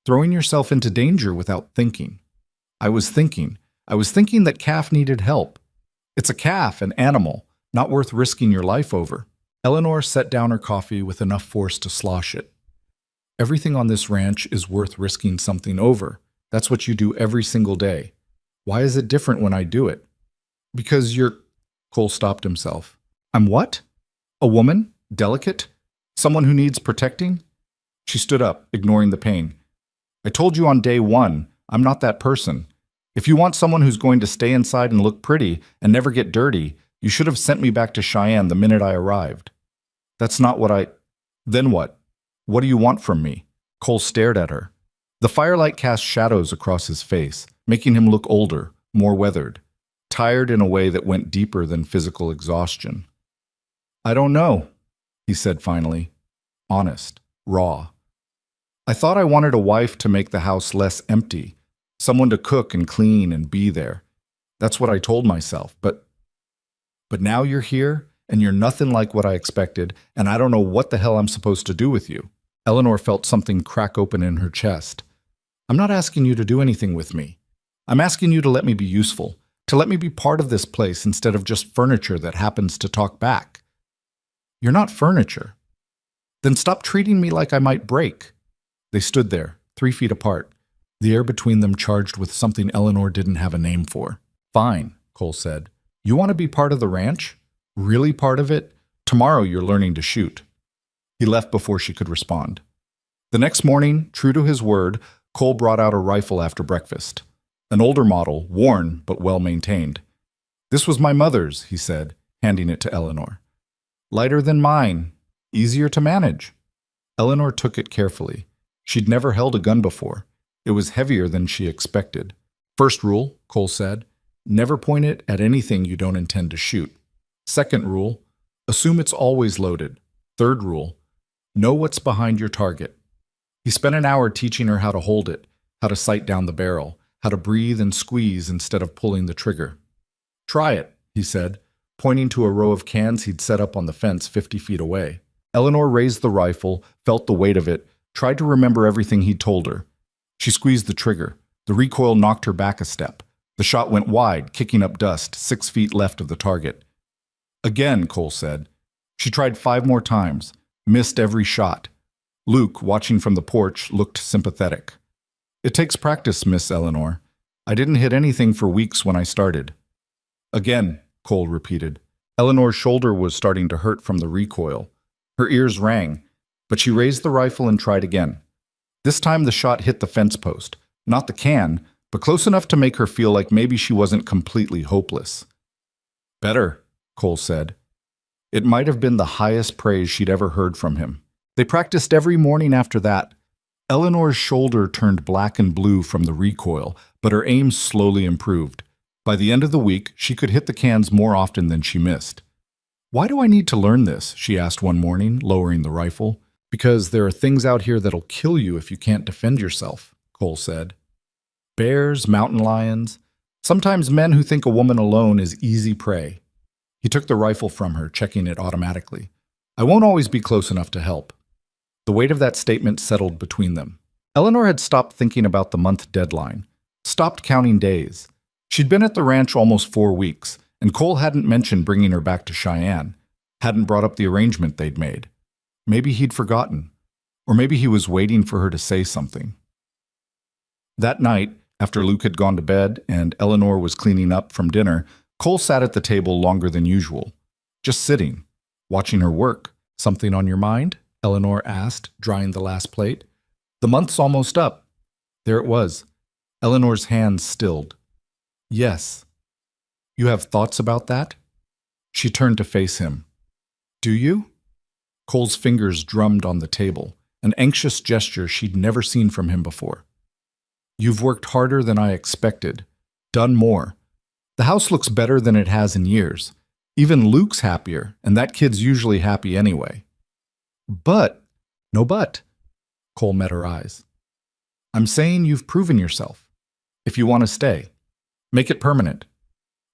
S1: "Throwing yourself into danger without thinking." I was thinking that calf needed help. It's a calf, an animal, not worth risking your life over." Eleanor set down her coffee with enough force to slosh it. "Everything on this ranch is worth risking something over. That's what you do every single day. Why is it different when I do it?" "Because you're—" Cole stopped himself. "I'm what? A woman? Delicate? Someone who needs protecting?" She stood up, ignoring the pain. "I told you on day one, I'm not that person. If you want someone who's going to stay inside and look pretty and never get dirty, you should have sent me back to Cheyenne the minute I arrived." "That's not what I—" "Then what? What do you want from me?" Cole stared at her. The firelight cast shadows across his face, making him look older, more weathered, tired in a way that went deeper than physical exhaustion. "I don't know," he said finally. Honest, raw. "I thought I wanted a wife to make the house less empty, someone to cook and clean and be there. That's what I told myself, but now you're here, and you're nothing like what I expected, and I don't know what the hell I'm supposed to do with you." Eleanor felt something crack open in her chest. "I'm not asking you to do anything with me. I'm asking you to let me be useful, to let me be part of this place instead of just furniture that happens to talk back." "You're not furniture." "Then stop treating me like I might break." They stood there, 3 feet apart, the air between them charged with something Eleanor didn't have a name for. "Fine," Cole said. "You want to be part of the ranch? Really part of it? Tomorrow you're learning to shoot." He left before she could respond. The next morning, true to his word, Cole brought out a rifle after breakfast. An older model, worn but well-maintained. "This was my mother's," he said, handing it to Eleanor. "Lighter than mine. Easier to manage." Eleanor took it carefully. She'd never held a gun before. It was heavier than she expected. "First rule," Cole said, "never point it at anything you don't intend to shoot. Second rule, assume it's always loaded. Third rule, know what's behind your target." He spent an hour teaching her how to hold it, how to sight down the barrel, how to breathe and squeeze instead of pulling the trigger. "Try it," he said, pointing to a row of cans he'd set up on the fence 50 feet away. Eleanor raised the rifle, felt the weight of it, tried to remember everything he'd told her. She squeezed the trigger. The recoil knocked her back a step. The shot went wide, kicking up dust, 6 feet left of the target. "Again," Cole said. She tried 5 more times, missed every shot. Luke, watching from the porch, looked sympathetic. It takes practice, Miss Eleanor. I didn't hit anything for weeks when I started. Again, Cole repeated. Eleanor's shoulder was starting to hurt from the recoil. Her ears rang, but she raised the rifle and tried again. This time the shot hit the fence post, not the can, but close enough to make her feel like maybe she wasn't completely hopeless. Better, Cole said. It might have been the highest praise she'd ever heard from him. They practiced every morning after that. Eleanor's shoulder turned black and blue from the recoil, but her aim slowly improved. By the end of the week, she could hit the cans more often than she missed. Why do I need to learn this? She asked one morning, lowering the rifle. Because there are things out here that'll kill you if you can't defend yourself, Cole said. Bears, mountain lions, sometimes men who think a woman alone is easy prey. He took the rifle from her, checking it automatically. I won't always be close enough to help. The weight of that statement settled between them. Eleanor had stopped thinking about the month deadline, stopped counting days. She'd been at the ranch almost 4 weeks, and Cole hadn't mentioned bringing her back to Cheyenne, hadn't brought up the arrangement they'd made. Maybe he'd forgotten, or maybe he was waiting for her to say something. That night, after Luke had gone to bed and Eleanor was cleaning up from dinner, Cole sat at the table longer than usual, just sitting, watching her work. Something on your mind? Eleanor asked, drying the last plate. The month's almost up. There it was. Eleanor's hands stilled. Yes. You have thoughts about that? She turned to face him. Do you? Cole's fingers drummed on the table, an anxious gesture she'd never seen from him before. You've worked harder than I expected, done more. The house looks better than it has in years. Even Luke's happier, and that kid's usually happy anyway. But, no but, Cole met her eyes. I'm saying you've proven yourself. If you want to stay, make it permanent.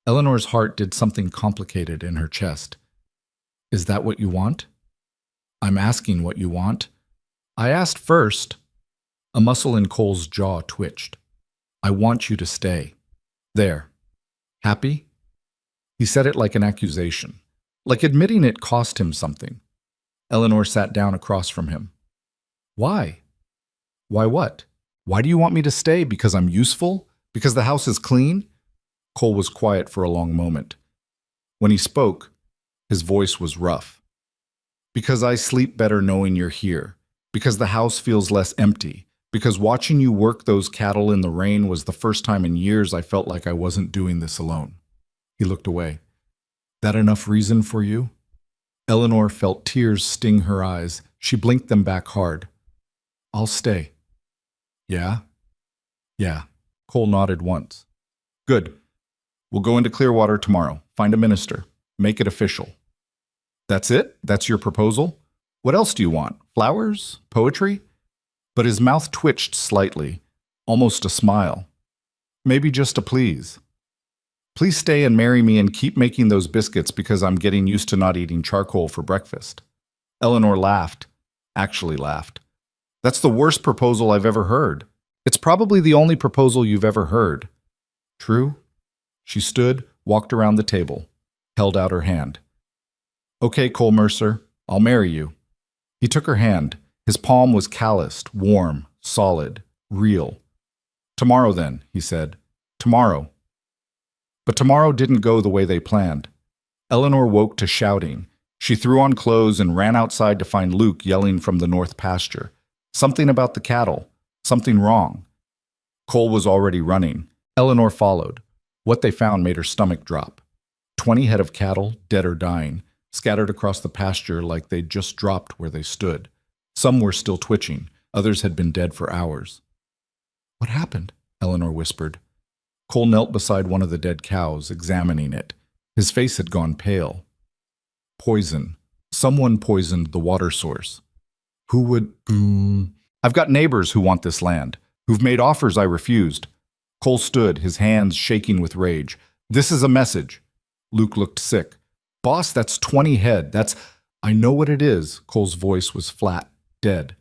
S1: Eleanor's heart did something complicated in her chest. Is that what you want? I'm asking what you want. I asked first. A muscle in Cole's jaw twitched. I want you to stay. There. Happy? He said it like an accusation, like admitting it cost him something. Eleanor sat down across from him. Why? Why what? Why do you want me to stay? Because I'm useful? Because the house is clean? Cole was quiet for a long moment. When he spoke, his voice was rough. Because I sleep better knowing you're here. Because the house feels less empty. Because watching you work those cattle in the rain was the first time in years I felt like I wasn't doing this alone. He looked away. That enough reason for you? Eleanor felt tears sting her eyes. She blinked them back hard. I'll stay. Yeah? Yeah. Cole nodded once. Good. We'll go into Clearwater tomorrow. Find a minister. Make it official. That's it? That's your proposal? What else do you want? Flowers? Poetry? But his mouth twitched slightly, almost a smile. Maybe just a please. Please stay and marry me and keep making those biscuits because I'm getting used to not eating charcoal for breakfast. Eleanor laughed. Actually laughed. That's the worst proposal I've ever heard. It's probably the only proposal you've ever heard. True? She stood, walked around the table, held out her hand. Okay, Cole Mercer, I'll marry you. He took her hand. His palm was calloused, warm, solid, real. Tomorrow then, he said. Tomorrow. But tomorrow didn't go the way they planned. Eleanor woke to shouting. She threw on clothes and ran outside to find Luke yelling from the north pasture. Something about the cattle. Something wrong. Cole was already running. Eleanor followed. What they found made her stomach drop. 20 head of cattle, dead or dying, scattered across the pasture like they'd just dropped where they stood. Some were still twitching. Others had been dead for hours. What happened? Eleanor whispered. Cole knelt beside one of the dead cows, examining it. His face had gone pale. Poison. Someone poisoned the water source. Who would... I've got neighbors who want this land, who've made offers I refused. Cole stood, his hands shaking with rage. This is a message. Luke looked sick. Boss, that's 20 head. That's... I know what it is. Cole's voice was flat, dead.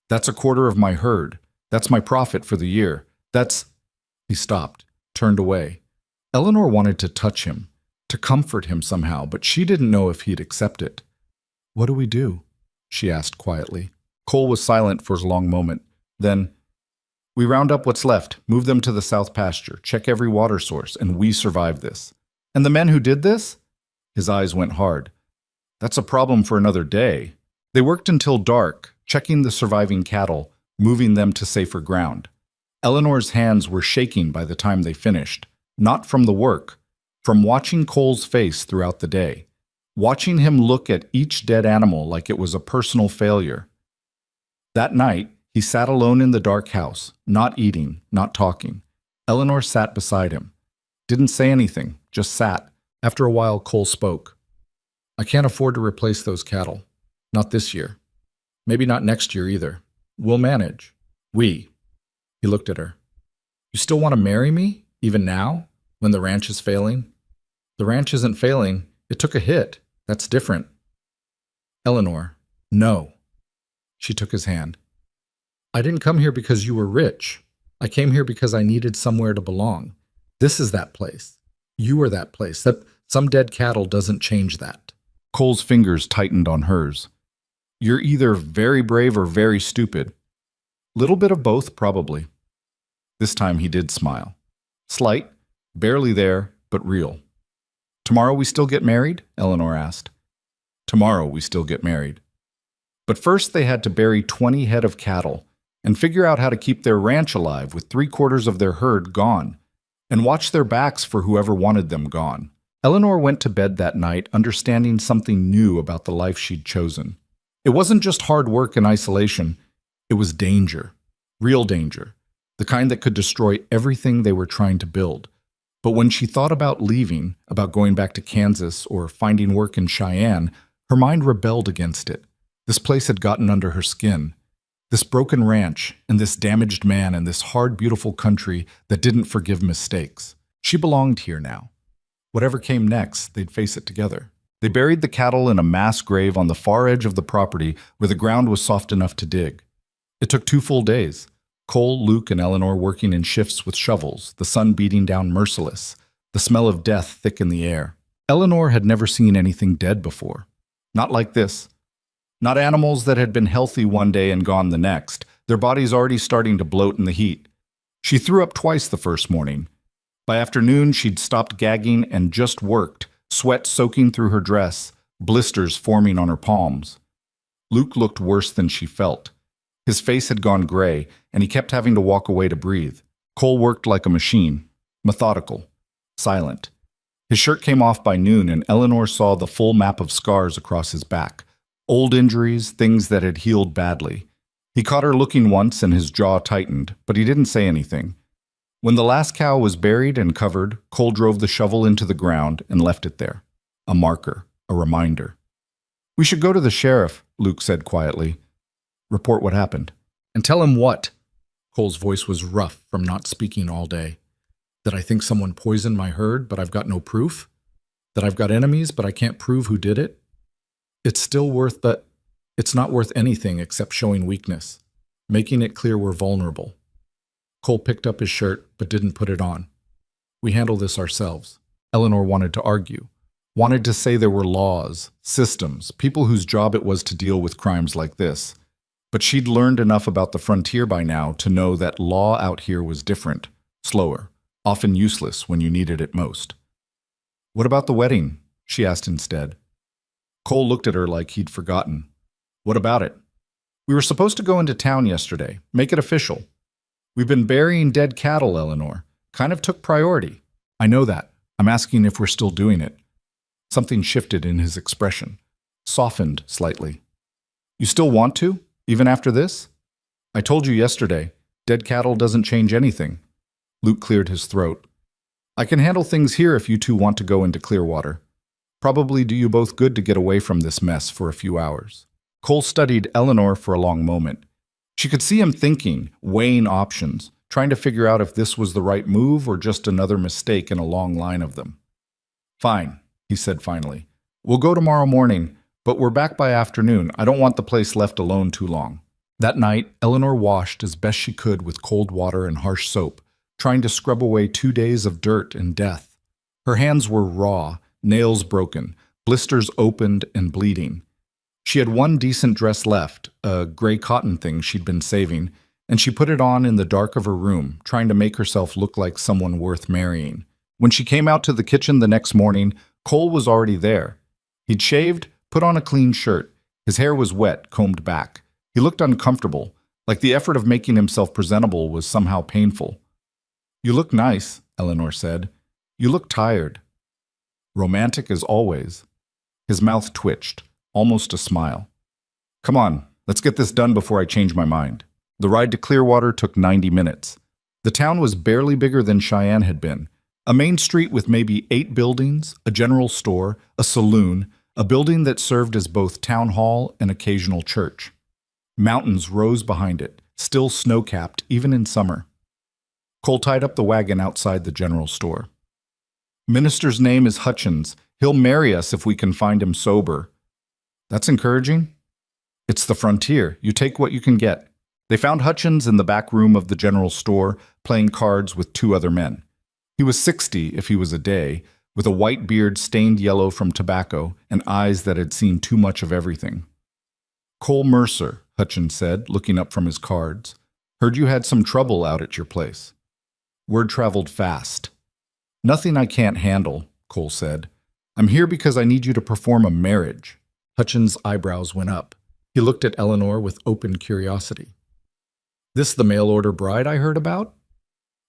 S1: That's a quarter of my herd. That's my profit for the year. That's... He stopped, turned away. Eleanor wanted to touch him, to comfort him somehow, but she didn't know if he'd accept it. What do we do? She asked quietly. Cole was silent for a long moment. Then, we round up what's left, move them to the south pasture, check every water source, and we survive this. And the men who did this? His eyes went hard. That's a problem for another day. They worked until dark, checking the surviving cattle, moving them to safer ground. Eleanor's hands were shaking by the time they finished, not from the work, from watching Cole's face throughout the day, watching him look at each dead animal like it was a personal failure. That night, he sat alone in the dark house, not eating, not talking. Eleanor sat beside him. Didn't say anything, just sat. After a while, Cole spoke. I can't afford to replace those cattle. Not this year. Maybe not next year either. We'll manage. We. He looked at her. You still want to marry me, even now, when the ranch is failing? The ranch isn't failing. It took a hit. That's different. Eleanor, no. She took his hand. I didn't come here because you were rich. I came here because I needed somewhere to belong. This is that place. You are that place. That some dead cattle doesn't change that. Cole's fingers tightened on hers. You're either very brave or very stupid. Little bit of both, probably. This time he did smile. Slight, barely there, but real. Tomorrow we still get married? Eleanor asked. Tomorrow we still get married. But first they had to bury 20 head of cattle and figure out how to keep their ranch alive with 3/4 of their herd gone, and watch their backs for whoever wanted them gone. Eleanor went to bed that night understanding something new about the life she'd chosen. It wasn't just hard work and isolation, it was danger. Real danger. The kind that could destroy everything they were trying to build. But when she thought about leaving, about going back to Kansas or finding work in Cheyenne, her mind rebelled against it. This place had gotten under her skin. This broken ranch, and this damaged man, and this hard, beautiful country that didn't forgive mistakes. She belonged here now. Whatever came next, they'd face it together. They buried the cattle in a mass grave on the far edge of the property where the ground was soft enough to dig. It took 2 full days. Cole, Luke, and Eleanor working in shifts with shovels, the sun beating down merciless, the smell of death thick in the air. Eleanor had never seen anything dead before. Not like this. Not animals that had been healthy one day and gone the next, their bodies already starting to bloat in the heat. She threw up twice the first morning. By afternoon, she'd stopped gagging and just worked, sweat soaking through her dress, blisters forming on her palms. Luke looked worse than she felt. His face had gone gray, and he kept having to walk away to breathe. Cole worked like a machine, methodical, silent. His shirt came off by noon, and Eleanor saw the full map of scars across his back. Old injuries, things that had healed badly. He caught her looking once, and his jaw tightened, but he didn't say anything. When the last cow was buried and covered, Cole drove the shovel into the ground and left it there. A marker, a reminder. We should go to the sheriff, Luke said quietly. Report what happened. And tell him what? Cole's voice was rough from not speaking all day. That I think someone poisoned my herd, but I've got no proof? That I've got enemies, but I can't prove who did it? It's still worth that. It's not worth anything except showing weakness, making it clear we're vulnerable. Cole picked up his shirt, but didn't put it on. We handle this ourselves. Eleanor wanted to argue, wanted to say there were laws, systems, people whose job it was to deal with crimes like this. But she'd learned enough about the frontier by now to know that law out here was different, slower, often useless when you needed it most. What about the wedding? She asked instead. Cole looked at her like he'd forgotten. What about it? We were supposed to go into town yesterday, make it official. We've been burying dead cattle, Eleanor. Kind of took priority. I know that. I'm asking if we're still doing it. Something shifted in his expression, softened slightly. You still want to, even after this? I told you yesterday, dead cattle doesn't change anything. Luke cleared his throat. I can handle things here if you two want to go into Clearwater. Probably do you both good to get away from this mess for a few hours. Cole studied Eleanor for a long moment. She could see him thinking, weighing options, trying to figure out if this was the right move or just another mistake in a long line of them. Fine, he said finally. We'll go tomorrow morning, but we're back by afternoon. I don't want the place left alone too long. That night, Eleanor washed as best she could with cold water and harsh soap, trying to scrub away 2 days of dirt and death. Her hands were raw, nails broken, blisters opened and bleeding. She had one decent dress left, a gray cotton thing she'd been saving, and she put it on in the dark of her room, trying to make herself look like someone worth marrying. When she came out to the kitchen the next morning, Cole was already there. He'd shaved, put on a clean shirt. His hair was wet, combed back. He looked uncomfortable, like the effort of making himself presentable was somehow painful. "You look nice," Eleanor said. "You look tired." Romantic as always. His mouth twitched, almost a smile. "Come on, let's get this done before I change my mind." The ride to Clearwater took 90 minutes. The town was barely bigger than Cheyenne had been. A main street with maybe 8 buildings, a general store, a saloon, a building that served as both town hall and occasional church. Mountains rose behind it, still snow-capped even in summer. Cole tied up the wagon outside the general store. "Minister's name is Hutchins. He'll marry us if we can find him sober." "That's encouraging." "It's the frontier. You take what you can get." They found Hutchins in the back room of the general store, playing cards with 2 other men. He was 60 if he was a day, with a white beard stained yellow from tobacco and eyes that had seen too much of everything. "Cole Mercer," Hutchins said, looking up from his cards. "Heard you had some trouble out at your place." Word traveled fast. "Nothing I can't handle," Cole said. "I'm here because I need you to perform a marriage." Hutchins' eyebrows went up. He looked at Eleanor with open curiosity. "This the mail-order bride I heard about?"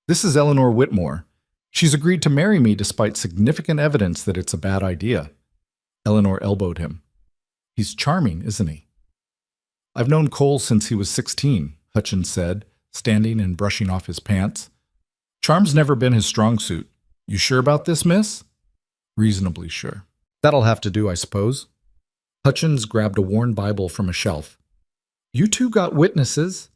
S1: "This is Eleanor Whitmore. She's agreed to marry me despite significant evidence that it's a bad idea." Eleanor elbowed him. "He's charming, isn't he?" "I've known Cole since he was 16, Hutchins said, standing and brushing off his pants. "Charm's never been his strong suit. You sure about this, miss?" "Reasonably sure." "That'll have to do, I suppose." Hutchins grabbed a worn Bible from a shelf. "You 2 got witnesses."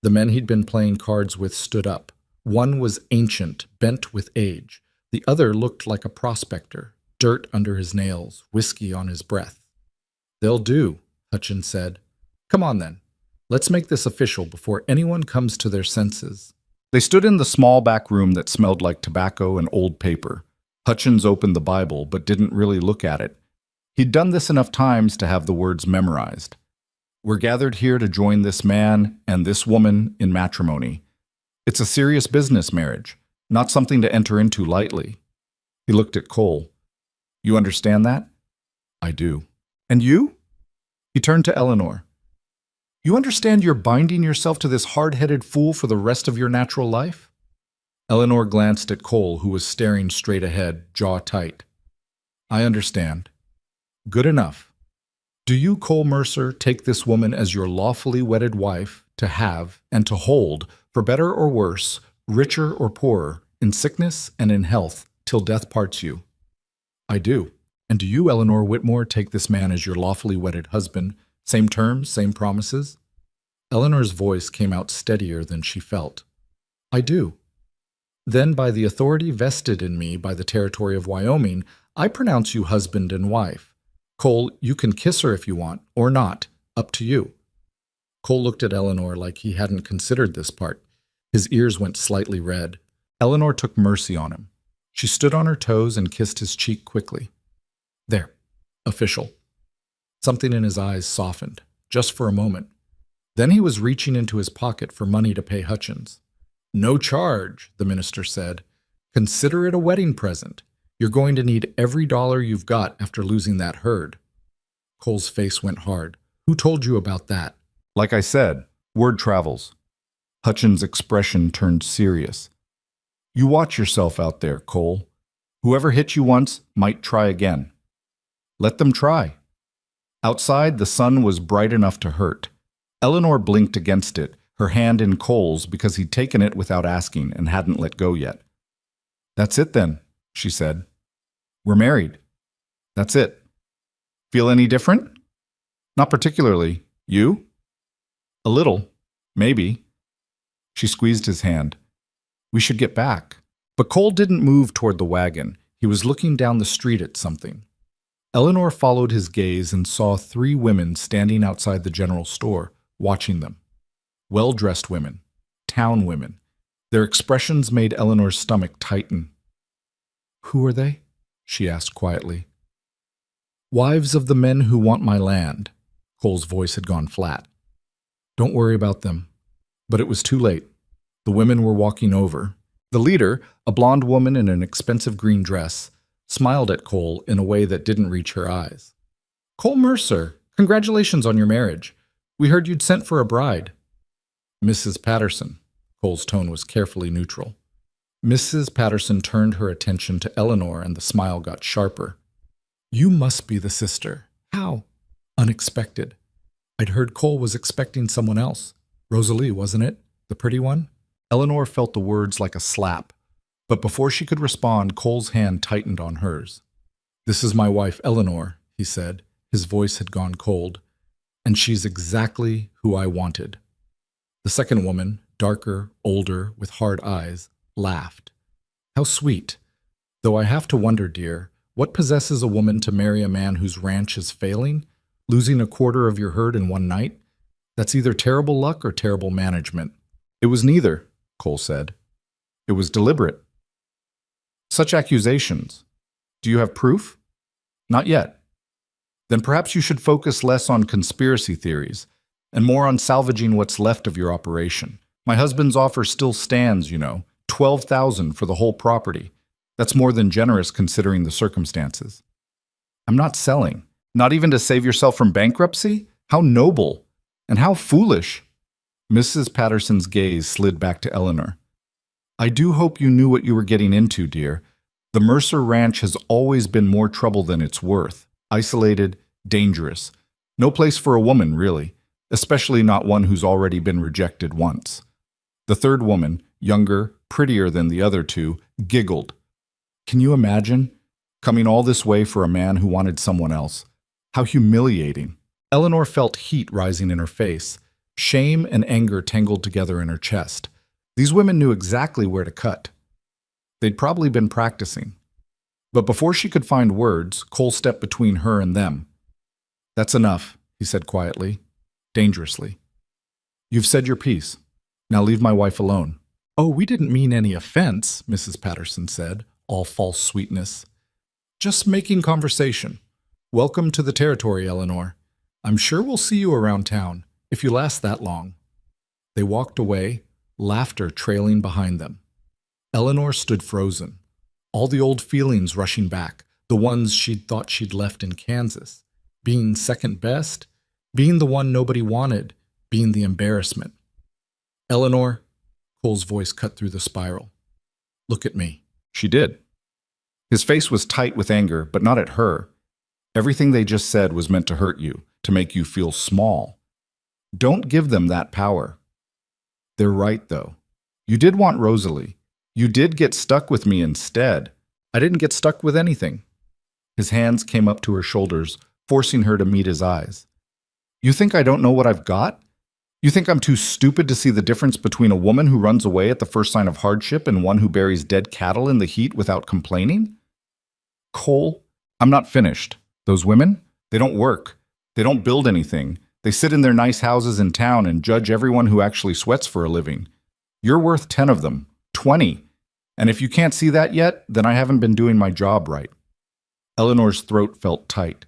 S1: The men he'd been playing cards with stood up. One was ancient, bent with age. The other looked like a prospector, dirt under his nails, whiskey on his breath. "They'll do," Hutchins said. "Come on then. Let's make this official before anyone comes to their senses." They stood in the small back room that smelled like tobacco and old paper. Hutchins opened the Bible, but didn't really look at it. He'd done this enough times to have the words memorized. "We're gathered here to join this man and this woman in matrimony. It's a serious business marriage, not something to enter into lightly." He looked at Cole. "You understand that?" "I do." "And you?" He turned to Eleanor. "You understand you're binding yourself to this hard-headed fool for the rest of your natural life?" Eleanor glanced at Cole, who was staring straight ahead, jaw tight. "I understand." "Good enough. Do you, Cole Mercer, take this woman as your lawfully wedded wife, to have and to hold, for better or worse, richer or poorer, in sickness and in health, till death parts you?" "I do." "And do you, Eleanor Whitmore, take this man as your lawfully wedded husband, same terms, same promises?" Eleanor's voice came out steadier than she felt. "I do." "Then, by the authority vested in me by the territory of Wyoming, I pronounce you husband and wife. Cole, you can kiss her if you want, or not. Up to you." Cole looked at Eleanor like he hadn't considered this part. His ears went slightly red. Eleanor took mercy on him. She stood on her toes and kissed his cheek quickly. "There. Official." Something in his eyes softened, just for a moment. Then he was reaching into his pocket for money to pay Hutchins. "No charge," the minister said. "Consider it a wedding present. You're going to need every dollar you've got after losing that herd." Cole's face went hard. "Who told you about that?" "Like I said, word travels." Hutchins' expression turned serious. "You watch yourself out there, Cole. Whoever hit you once might try again. Let them try." Outside, the sun was bright enough to hurt. Eleanor blinked against it, her hand in Cole's because he'd taken it without asking and hadn't let go yet. "That's it then," she said. "We're married. That's it. Feel any different?" "Not particularly. You?" "A little. Maybe." She squeezed his hand. "We should get back." But Cole didn't move toward the wagon. He was looking down the street at something. Eleanor followed his gaze and saw 3 women standing outside the general store, watching them. Well-dressed women. Town women. Their expressions made Eleanor's stomach tighten. "Who are they?" she asked quietly. "Wives of the men who want my land. Cole's voice had gone flat. Don't worry about them. But it was too late. The women were walking over. The leader, a blonde woman in an expensive green dress, smiled at Cole in a way that didn't reach her eyes. Cole Mercer, congratulations on your marriage. We heard you'd sent for a bride. Mrs. Patterson. Cole's tone was carefully neutral. Mrs. Patterson turned her attention to Eleanor and the smile got sharper. You must be the sister. How? Unexpected. I'd heard Cole was expecting someone else. Rosalie, wasn't it? The pretty one? Eleanor felt the words like a slap, but before she could respond, Cole's hand tightened on hers. This is my wife, Eleanor, he said. His voice had gone cold. And she's exactly who I wanted. The second woman, darker, older, with hard eyes, laughed. How sweet. Though I have to wonder, dear, what possesses a woman to marry a man whose ranch is failing, losing a quarter of your herd in one night? That's either terrible luck or terrible management. It was neither, Cole said. It was deliberate. Such accusations. Do you have proof? Not yet. Then perhaps you should focus less on conspiracy theories and more on salvaging what's left of your operation. My husband's offer still stands, you know, $12,000 for the whole property. That's more than generous considering the circumstances. I'm not selling. Not even to save yourself from bankruptcy? How noble! And how foolish! Mrs. Patterson's gaze slid back to Eleanor. I do hope you knew what you were getting into, dear. The Mercer Ranch has always been more trouble than it's worth. Isolated, dangerous. No place for a woman, really, especially not one who's already been rejected once. The third woman, younger, prettier than the other two, giggled. Can you imagine? Coming all this way for a man who wanted someone else. How humiliating. Eleanor felt heat rising in her face. Shame and anger tangled together in her chest. These women knew exactly where to cut. They'd probably been practicing. But before she could find words, Cole stepped between her and them. That's enough, he said quietly, dangerously. You've said your piece. Now leave my wife alone. Oh, we didn't mean any offense, Mrs. Patterson said, all false sweetness. Just making conversation. Welcome to the territory, Eleanor. I'm sure we'll see you around town, if you last that long. They walked away, laughter trailing behind them. Eleanor stood frozen, all the old feelings rushing back, the ones she'd thought she'd left in Kansas. Being second best, being the one nobody wanted, being the embarrassment. Eleanor, Cole's voice cut through the spiral. Look at me. She did. His face was tight with anger, but not at her. Everything they just said was meant to hurt you, to make you feel small. Don't give them that power. They're right, though. You did want Rosalie. You did get stuck with me instead. I didn't get stuck with anything. His hands came up to her shoulders, forcing her to meet his eyes. You think I don't know what I've got? You think I'm too stupid to see the difference between a woman who runs away at the first sign of hardship and one who buries dead cattle in the heat without complaining? Cole, I'm not finished. Those women, they don't work. They don't build anything. They sit in their nice houses in town and judge everyone who actually sweats for a living. You're worth 10 of them, 20. And if you can't see that yet, then I haven't been doing my job right. Eleanor's throat felt tight.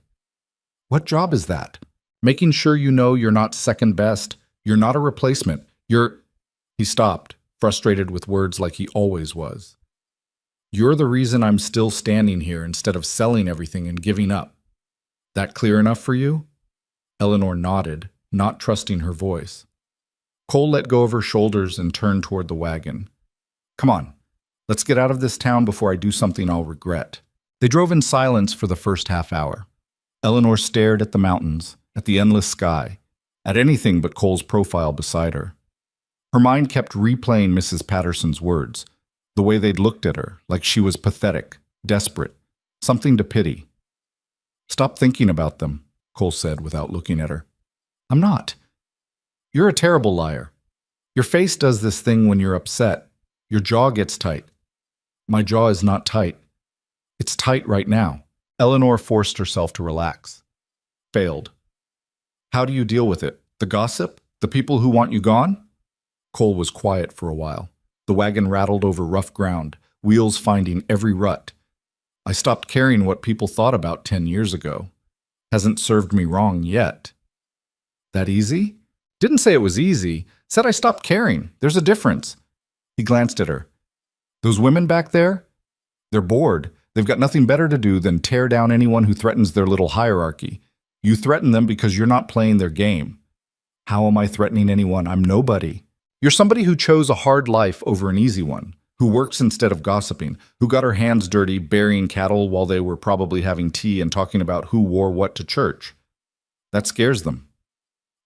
S1: What job is that? Making sure you know you're not second best. You're not a replacement. He stopped, frustrated with words like he always was. You're the reason I'm still standing here instead of selling everything and giving up. That clear enough for you? Eleanor nodded, not trusting her voice. Cole let go of her shoulders and turned toward the wagon. Come on, let's get out of this town before I do something I'll regret. They drove in silence for the first half hour. Eleanor stared at the mountains, at the endless sky, at anything but Cole's profile beside her. Her mind kept replaying Mrs. Patterson's words, the way they'd looked at her, like she was pathetic, desperate, something to pity. Stop thinking about them, Cole said without looking at her. I'm not. You're a terrible liar. Your face does this thing when you're upset. Your jaw gets tight. My jaw is not tight. It's tight right now. Eleanor forced herself to relax. Failed. How do you deal with it? The gossip? The people who want you gone? Cole was quiet for a while. The wagon rattled over rough ground, wheels finding every rut. I stopped caring what people thought about 10 years ago. Hasn't served me wrong yet. That easy? Didn't say it was easy. Said I stopped caring. There's a difference. He glanced at her. Those women back there? They're bored. They've got nothing better to do than tear down anyone who threatens their little hierarchy. You threaten them because you're not playing their game. How am I threatening anyone? I'm nobody. You're somebody who chose a hard life over an easy one, who works instead of gossiping, who got her hands dirty burying cattle while they were probably having tea and talking about who wore what to church. That scares them.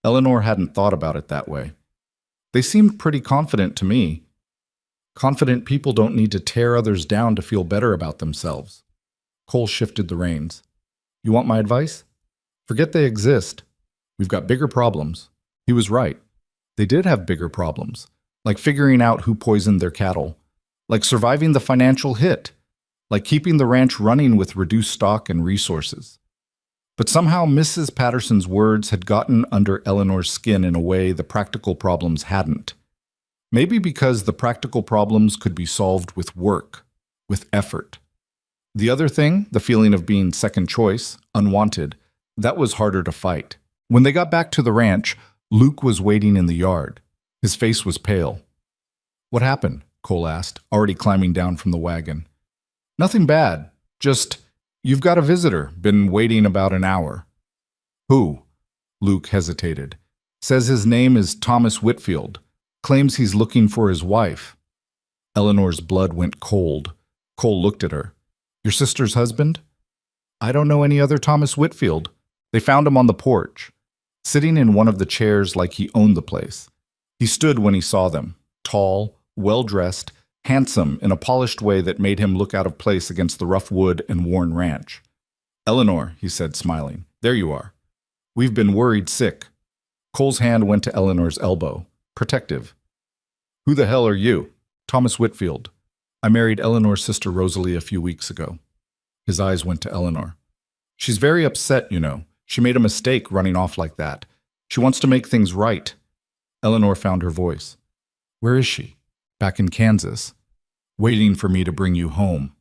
S1: Eleanor hadn't thought about it that way. They seemed pretty confident to me. Confident people don't need to tear others down to feel better about themselves. Cole shifted the reins. You want my advice? Forget they exist. We've got bigger problems. He was right. They did have bigger problems, like figuring out who poisoned their cattle, like surviving the financial hit, like keeping the ranch running with reduced stock and resources. But somehow Mrs. Patterson's words had gotten under Eleanor's skin in a way the practical problems hadn't. Maybe because the practical problems could be solved with work, with effort. The other thing, the feeling of being second choice, unwanted, that was harder to fight. When they got back to the ranch, Luke was waiting in the yard. His face was pale. What happened? Cole asked, already climbing down from the wagon. Nothing bad. Just, you've got a visitor. Been waiting about an hour. Who? Luke hesitated. Says his name is Thomas Whitfield. Claims he's looking for his wife. Eleanor's blood went cold. Cole looked at her. Your sister's husband? I don't know any other Thomas Whitfield. They found him on the porch, sitting in one of the chairs like he owned the place. He stood when he saw them, tall, well-dressed, handsome in a polished way that made him look out of place against the rough wood and worn ranch. Eleanor, he said, smiling, there you are. We've been worried sick. Cole's hand went to Eleanor's elbow, protective. Who the hell are you? Thomas Whitfield. I married Eleanor's sister Rosalie a few weeks ago. His eyes went to Eleanor. She's very upset, you know. She made a mistake running off like that. She wants to make things right. Eleanor found her voice. Where is she? Back in Kansas. Waiting for me to bring you home.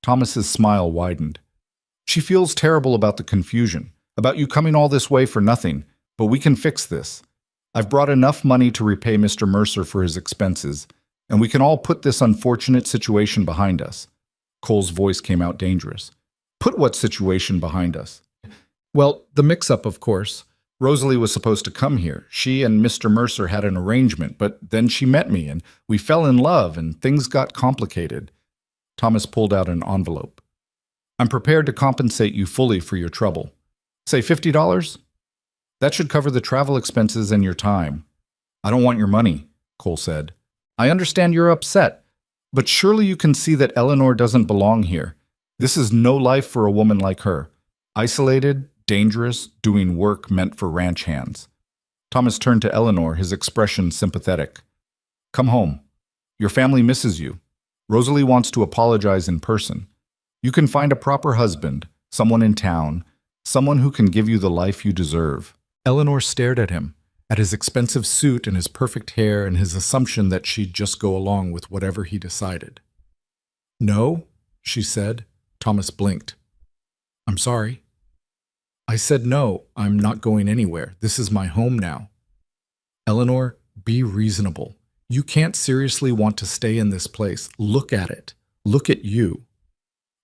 S1: Thomas's smile widened. She feels terrible about the confusion, about you coming all this way for nothing, but we can fix this. I've brought enough money to repay Mr. Mercer for his expenses, and we can all put this unfortunate situation behind us. Cole's voice came out dangerous. Put what situation behind us? Well, the mix-up, of course. Rosalie was supposed to come here. She and Mr. Mercer had an arrangement, but then she met me, and we fell in love, and things got complicated. Thomas pulled out an envelope. I'm prepared to compensate you fully for your trouble. Say $50? That should cover the travel expenses and your time. I don't want your money, Cole said. I understand you're upset, but surely you can see that Eleanor doesn't belong here. This is no life for a woman like her. Isolated, dangerous, doing work meant for ranch hands. Thomas turned to Eleanor, his expression sympathetic. Come home. Your family misses you. Rosalie wants to apologize in person. You can find a proper husband, someone in town, someone who can give you the life you deserve. Eleanor stared at him, at his expensive suit and his perfect hair and his assumption that she'd just go along with whatever he decided. No, she said. Thomas blinked. I'm sorry. I said no, I'm not going anywhere. This is my home now. Eleanor, be reasonable. You can't seriously want to stay in this place. Look at it. Look at you.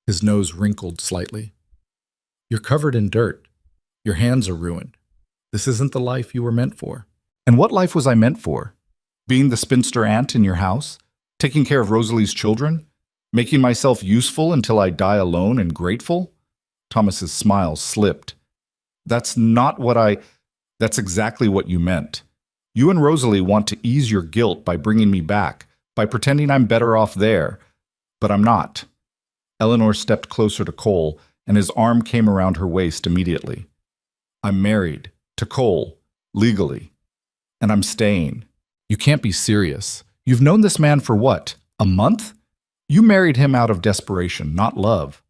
S1: His nose wrinkled slightly. You're covered in dirt. Your hands are ruined. This isn't the life you were meant for. And what life was I meant for? Being the spinster aunt in your house? Taking care of Rosalie's children? Making myself useful until I die alone and grateful? Thomas's smile slipped. That's exactly what you meant. You and Rosalie want to ease your guilt by bringing me back, by pretending I'm better off there. But I'm not. Eleanor stepped closer to Cole, and his arm came around her waist immediately. I'm married, to Cole, legally. And I'm staying. You can't be serious. You've known this man for what, a month? You married him out of desperation, not love.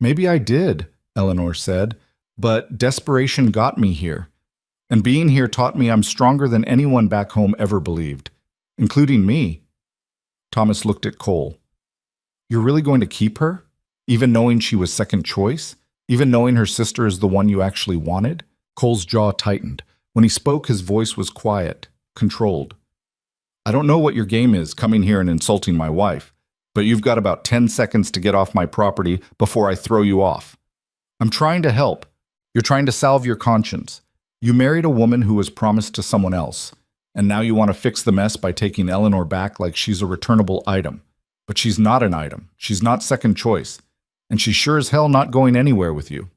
S1: Maybe I did, Eleanor said. But desperation got me here, and being here taught me I'm stronger than anyone back home ever believed, including me. Thomas looked at Cole. You're really going to keep her? Even knowing she was second choice? Even knowing her sister is the one you actually wanted? Cole's jaw tightened. When he spoke, his voice was quiet, controlled. I don't know what your game is, coming here and insulting my wife, but you've got about 10 seconds to get off my property before I throw you off. I'm trying to help. You're trying to salve your conscience. You married a woman who was promised to someone else, and now you want to fix the mess by taking Eleanor back like she's a returnable item. But she's not an item. She's not second choice. And she's sure as hell not going anywhere with you.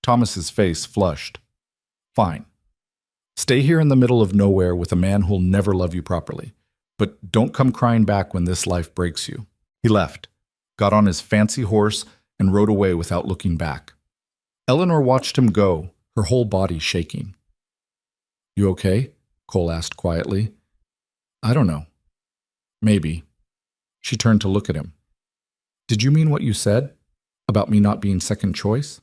S1: Thomas's face flushed. Fine. Stay here in the middle of nowhere with a man who'll never love you properly. But don't come crying back when this life breaks you. He left, got on his fancy horse, and rode away without looking back. Eleanor watched him go, her whole body shaking. You okay? Cole asked quietly. I don't know. Maybe. She turned to look at him. Did you mean what you said? About me not being second choice?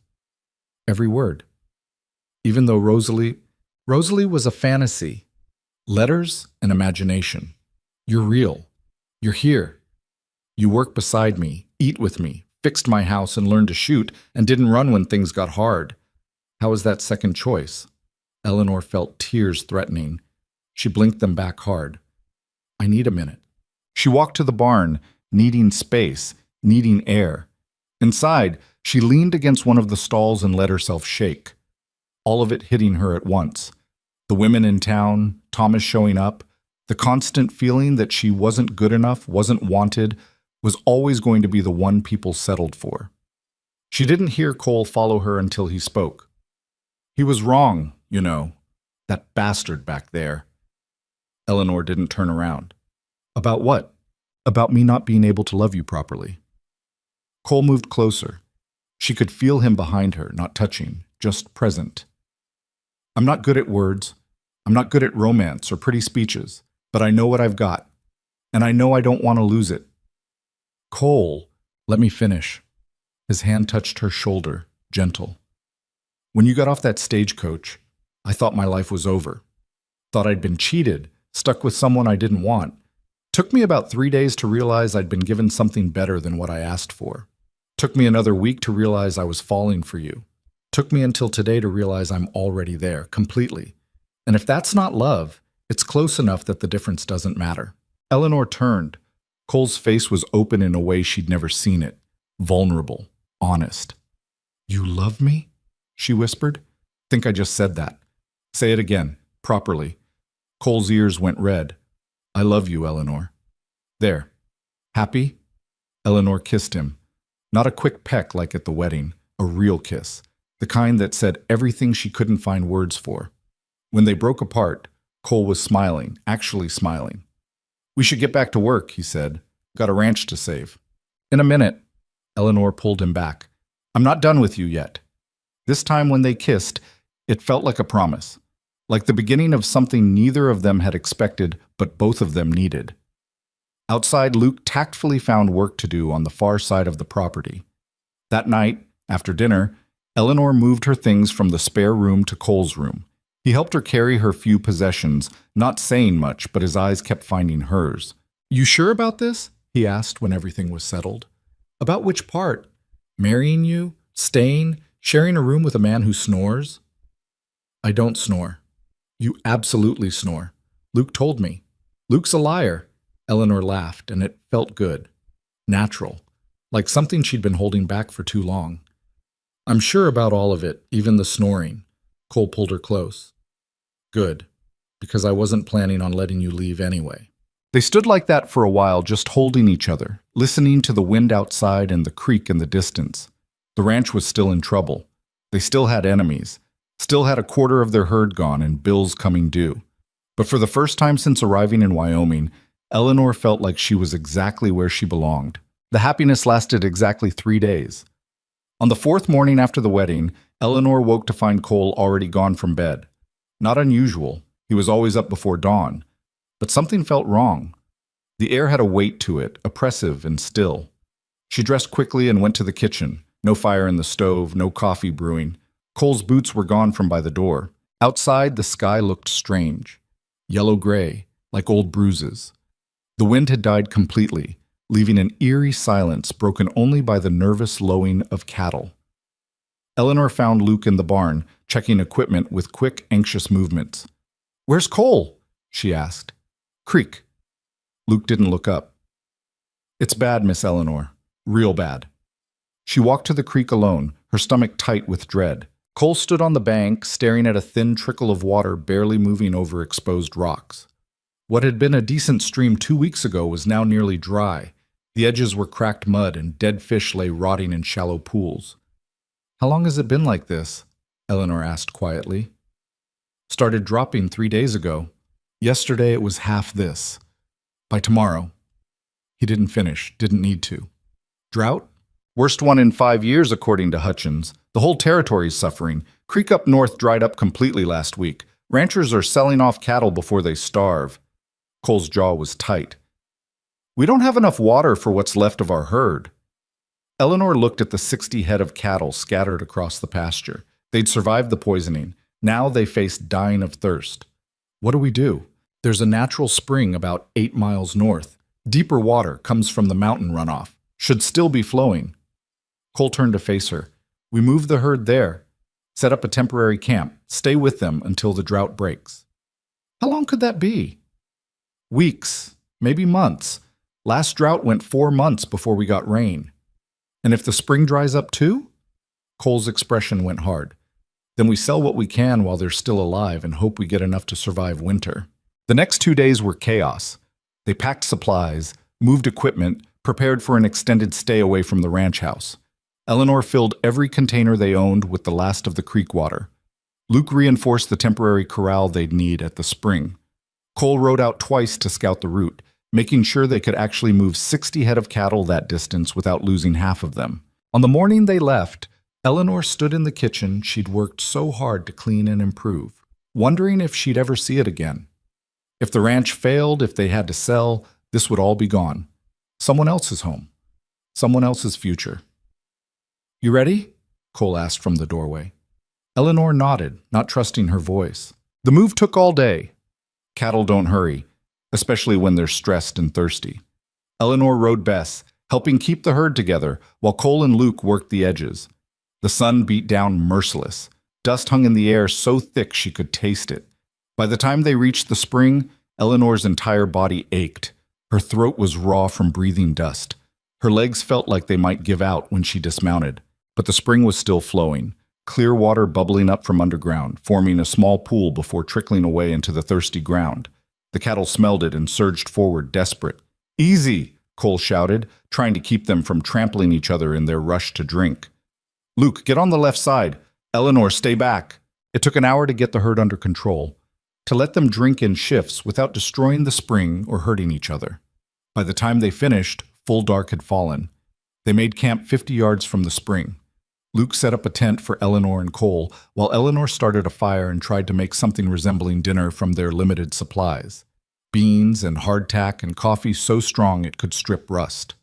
S1: Every word. Even though Rosalie was a fantasy. Letters and imagination. You're real. You're here. You work beside me, eat with me, fixed my house and learned to shoot, and didn't run when things got hard. How is that second choice? Eleanor felt tears threatening. She blinked them back hard. I need a minute. She walked to the barn, needing space, needing air. Inside, she leaned against one of the stalls and let herself shake. All of it hitting her at once. The women in town, Thomas showing up, the constant feeling that she wasn't good enough, wasn't wanted, was always going to be the one people settled for. She didn't hear Cole follow her until he spoke. He was wrong, you know. That bastard back there. Eleanor didn't turn around. About what? About me not being able to love you properly. Cole moved closer. She could feel him behind her, not touching, just present. I'm not good at words. I'm not good at romance or pretty speeches, but I know what I've got, and I know I don't want to lose it. Cole, let me finish. His hand touched her shoulder, gentle. When you got off that stagecoach, I thought my life was over. Thought I'd been cheated, stuck with someone I didn't want. Took me about 3 days to realize I'd been given something better than what I asked for. Took me another week to realize I was falling for you. Took me until today to realize I'm already there, completely. And if that's not love, it's close enough that the difference doesn't matter. Eleanor turned. Cole's face was open in a way she'd never seen it. Vulnerable, honest. You love me? She whispered. Think I just said that. Say it again, properly. Cole's ears went red. I love you, Eleanor. There. Happy? Eleanor kissed him. Not a quick peck like at the wedding, a real kiss. The kind that said everything she couldn't find words for. When they broke apart, Cole was smiling, actually smiling. We should get back to work, he said. Got a ranch to save. In a minute. Eleanor pulled him back. I'm not done with you yet. This time when they kissed, it felt like a promise. Like the beginning of something neither of them had expected, but both of them needed. Outside, Luke tactfully found work to do on the far side of the property. That night, after dinner, Eleanor moved her things from the spare room to Cole's room. He helped her carry her few possessions, not saying much, but his eyes kept finding hers. You sure about this? He asked when everything was settled. About which part? Marrying you? Staying? Sharing a room with a man who snores? I don't snore. You absolutely snore. Luke told me. Luke's a liar. Eleanor laughed, and it felt good. Natural. Like something she'd been holding back for too long. I'm sure about all of it, even the snoring. Cole pulled her close. Good, because I wasn't planning on letting you leave anyway. They stood like that for a while, just holding each other, listening to the wind outside and the creek in the distance. The ranch was still in trouble. They still had enemies, still had a quarter of their herd gone and bills coming due. But for the first time since arriving in Wyoming, Eleanor felt like she was exactly where she belonged. The happiness lasted exactly 3 days. On the 4th morning after the wedding, Eleanor woke to find Cole already gone from bed. Not unusual. He was always up before dawn. But something felt wrong. The air had a weight to it, oppressive and still. She dressed quickly and went to the kitchen. No fire in the stove, no coffee brewing. Cole's boots were gone from by the door. Outside, the sky looked strange. Yellow-gray, like old bruises. The wind had died completely, leaving an eerie silence broken only by the nervous lowing of cattle. Eleanor found Luke in the barn, checking equipment with quick, anxious movements. "Where's Cole?" she asked. "Creek." Luke didn't look up. "It's bad, Miss Eleanor. Real bad." She walked to the creek alone, her stomach tight with dread. Cole stood on the bank, staring at a thin trickle of water barely moving over exposed rocks. What had been a decent stream 2 weeks ago was now nearly dry. The edges were cracked mud and dead fish lay rotting in shallow pools. "How long has it been like this?" Eleanor asked quietly. "Started dropping 3 days ago. Yesterday it was half this. By tomorrow." He didn't finish, didn't need to. "Drought? Worst one in 5 years, according to Hutchins. The whole territory's suffering. Creek up north dried up completely last week. Ranchers are selling off cattle before they starve." Cole's jaw was tight. "We don't have enough water for what's left of our herd." Eleanor looked at the 60 head of cattle scattered across the pasture. They'd survived the poisoning. Now they faced dying of thirst. "What do we do?" "There's a natural spring about 8 miles north. Deeper water comes from the mountain runoff. Should still be flowing." Cole turned to face her. "We move the herd there. Set up a temporary camp. Stay with them until the drought breaks." "How long could that be?" "Weeks, maybe months. Last drought went 4 months before we got rain." "And if the spring dries up too?" Cole's expression went hard. "Then we sell what we can while they're still alive and hope we get enough to survive winter." The next 2 days were chaos. They packed supplies, moved equipment, prepared for an extended stay away from the ranch house. Eleanor filled every container they owned with the last of the creek water. Luke reinforced the temporary corral they'd need at the spring. Cole rode out twice to scout the route, making sure they could actually move 60 head of cattle that distance without losing half of them. On the morning they left, Eleanor stood in the kitchen she'd worked so hard to clean and improve, wondering if she'd ever see it again. If the ranch failed, if they had to sell, this would all be gone. Someone else's home. Someone else's future. "You ready?" Cole asked from the doorway. Eleanor nodded, not trusting her voice. The move took all day. Cattle don't hurry, especially when they're stressed and thirsty. Eleanor rode Bess, helping keep the herd together, while Cole and Luke worked the edges. The sun beat down merciless. Dust hung in the air so thick she could taste it. By the time they reached the spring, Eleanor's entire body ached. Her throat was raw from breathing dust. Her legs felt like they might give out when she dismounted. But the spring was still flowing, clear water bubbling up from underground, forming a small pool before trickling away into the thirsty ground. The cattle smelled it and surged forward, desperate. "Easy!" Cole shouted, trying to keep them from trampling each other in their rush to drink. "Luke, get on the left side. Eleanor, stay back." It took an hour to get the herd under control, to let them drink in shifts without destroying the spring or hurting each other. By the time they finished, full dark had fallen. They made camp 50 yards from the spring. Luke set up a tent for Eleanor and Cole, while Eleanor started a fire and tried to make something resembling dinner from their limited supplies. Beans and hardtack and coffee so strong it could strip rust.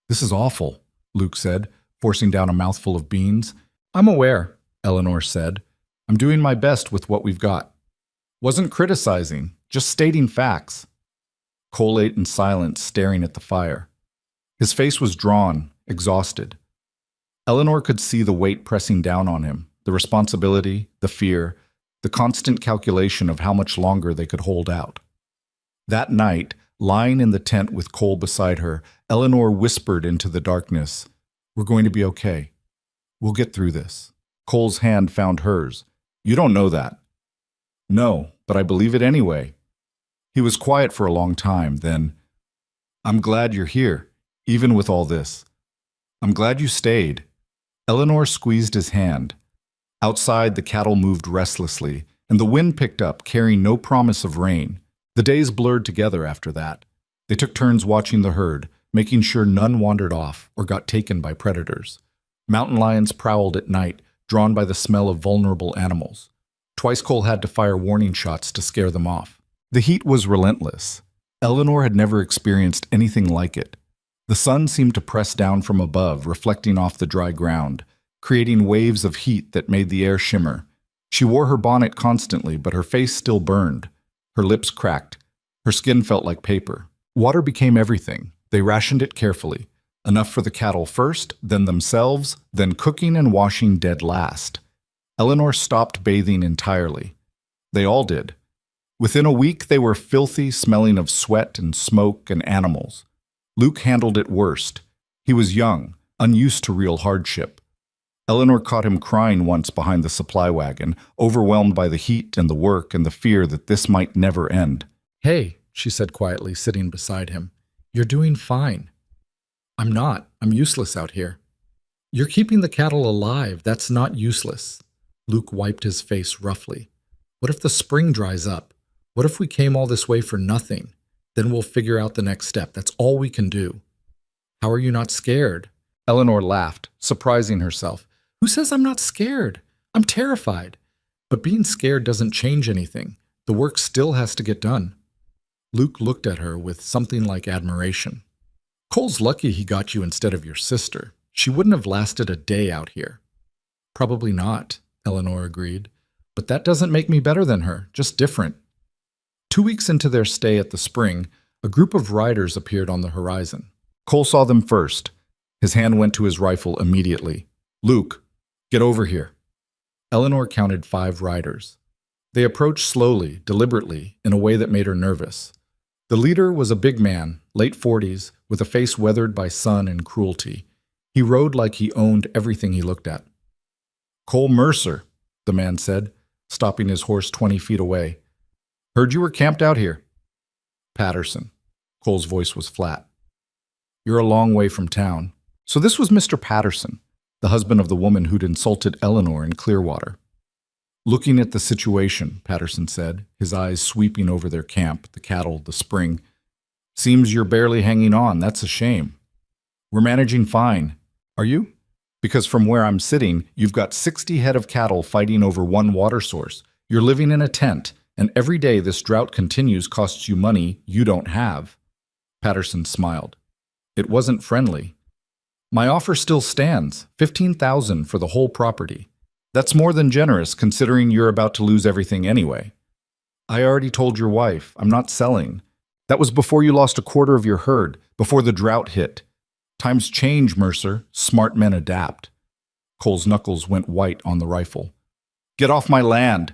S1: "This is awful," Luke said, forcing down a mouthful of beans. "I'm aware," Eleanor said. "I'm doing my best with what we've got." "Wasn't criticizing, just stating facts." Cole ate in silence, staring at the fire. His face was drawn, exhausted. Eleanor could see the weight pressing down on him, the responsibility, the fear, the constant calculation of how much longer they could hold out. That night, lying in the tent with Cole beside her, Eleanor whispered into the darkness, "We're going to be okay. We'll get through this." Cole's hand found hers. "You don't know that." "No, but I believe it anyway." He was quiet for a long time, then, "I'm glad you're here, even with all this. I'm glad you stayed." Eleanor squeezed his hand. Outside, the cattle moved restlessly, and the wind picked up, carrying no promise of rain. The days blurred together after that. They took turns watching the herd, making sure none wandered off or got taken by predators. Mountain lions prowled at night, drawn by the smell of vulnerable animals. Twice Cole had to fire warning shots to scare them off. The heat was relentless. Eleanor had never experienced anything like it. The sun seemed to press down from above, reflecting off the dry ground, creating waves of heat that made the air shimmer. She wore her bonnet constantly, but her face still burned. Her lips cracked. Her skin felt like paper. Water became everything. They rationed it carefully. Enough for the cattle first, then themselves, then cooking and washing dead last. Eleanor stopped bathing entirely. They all did. Within a week, they were filthy, smelling of sweat and smoke and animals. Luke handled it worst. He was young, unused to real hardship. Eleanor caught him crying once behind the supply wagon, overwhelmed by the heat and the work and the fear that this might never end. "Hey," she said quietly, sitting beside him. "You're doing fine." "I'm not. I'm useless out here." "You're keeping the cattle alive. That's not useless." Luke wiped his face roughly. "What if the spring dries up? What if we came all this way for nothing? Then we'll figure out the next step. That's all we can do." "How are you not scared?" Eleanor laughed, surprising herself. "Who says I'm not scared? I'm terrified. But being scared doesn't change anything. The work still has to get done." Luke looked at her with something like admiration. "Cole's lucky he got you instead of your sister. She wouldn't have lasted a day out here." "Probably not," Eleanor agreed. "But that doesn't make me better than her, just different." 2 weeks into their stay at the spring, a group of riders appeared on the horizon. Cole saw them first. His hand went to his rifle immediately. "Luke, get over here." Eleanor counted 5 riders. They approached slowly, deliberately, in a way that made her nervous. The leader was a big man, late 40s, with a face weathered by sun and cruelty. He rode like he owned everything he looked at. "Cole Mercer," the man said, stopping his horse 20 feet away. "Heard you were camped out here." "Patterson." Cole's voice was flat. "You're a long way from town." So this was Mr. Patterson, the husband of the woman who'd insulted Eleanor in Clearwater. "Looking at the situation," Patterson said, his eyes sweeping over their camp, the cattle, the spring. "Seems you're barely hanging on. That's a shame." "We're managing fine. Are you? Because from where I'm sitting, you've got 60 head of cattle fighting over one water source. You're living in a tent, and every day this drought continues costs you money you don't have." Patterson smiled. It wasn't friendly. "My offer still stands, $15,000 for the whole property. That's more than generous considering you're about to lose everything anyway." "I already told your wife, I'm not selling. That was before you lost a quarter of your herd, before the drought hit. Times change, Mercer. Smart men adapt." Cole's knuckles went white on the rifle. "Get off my land."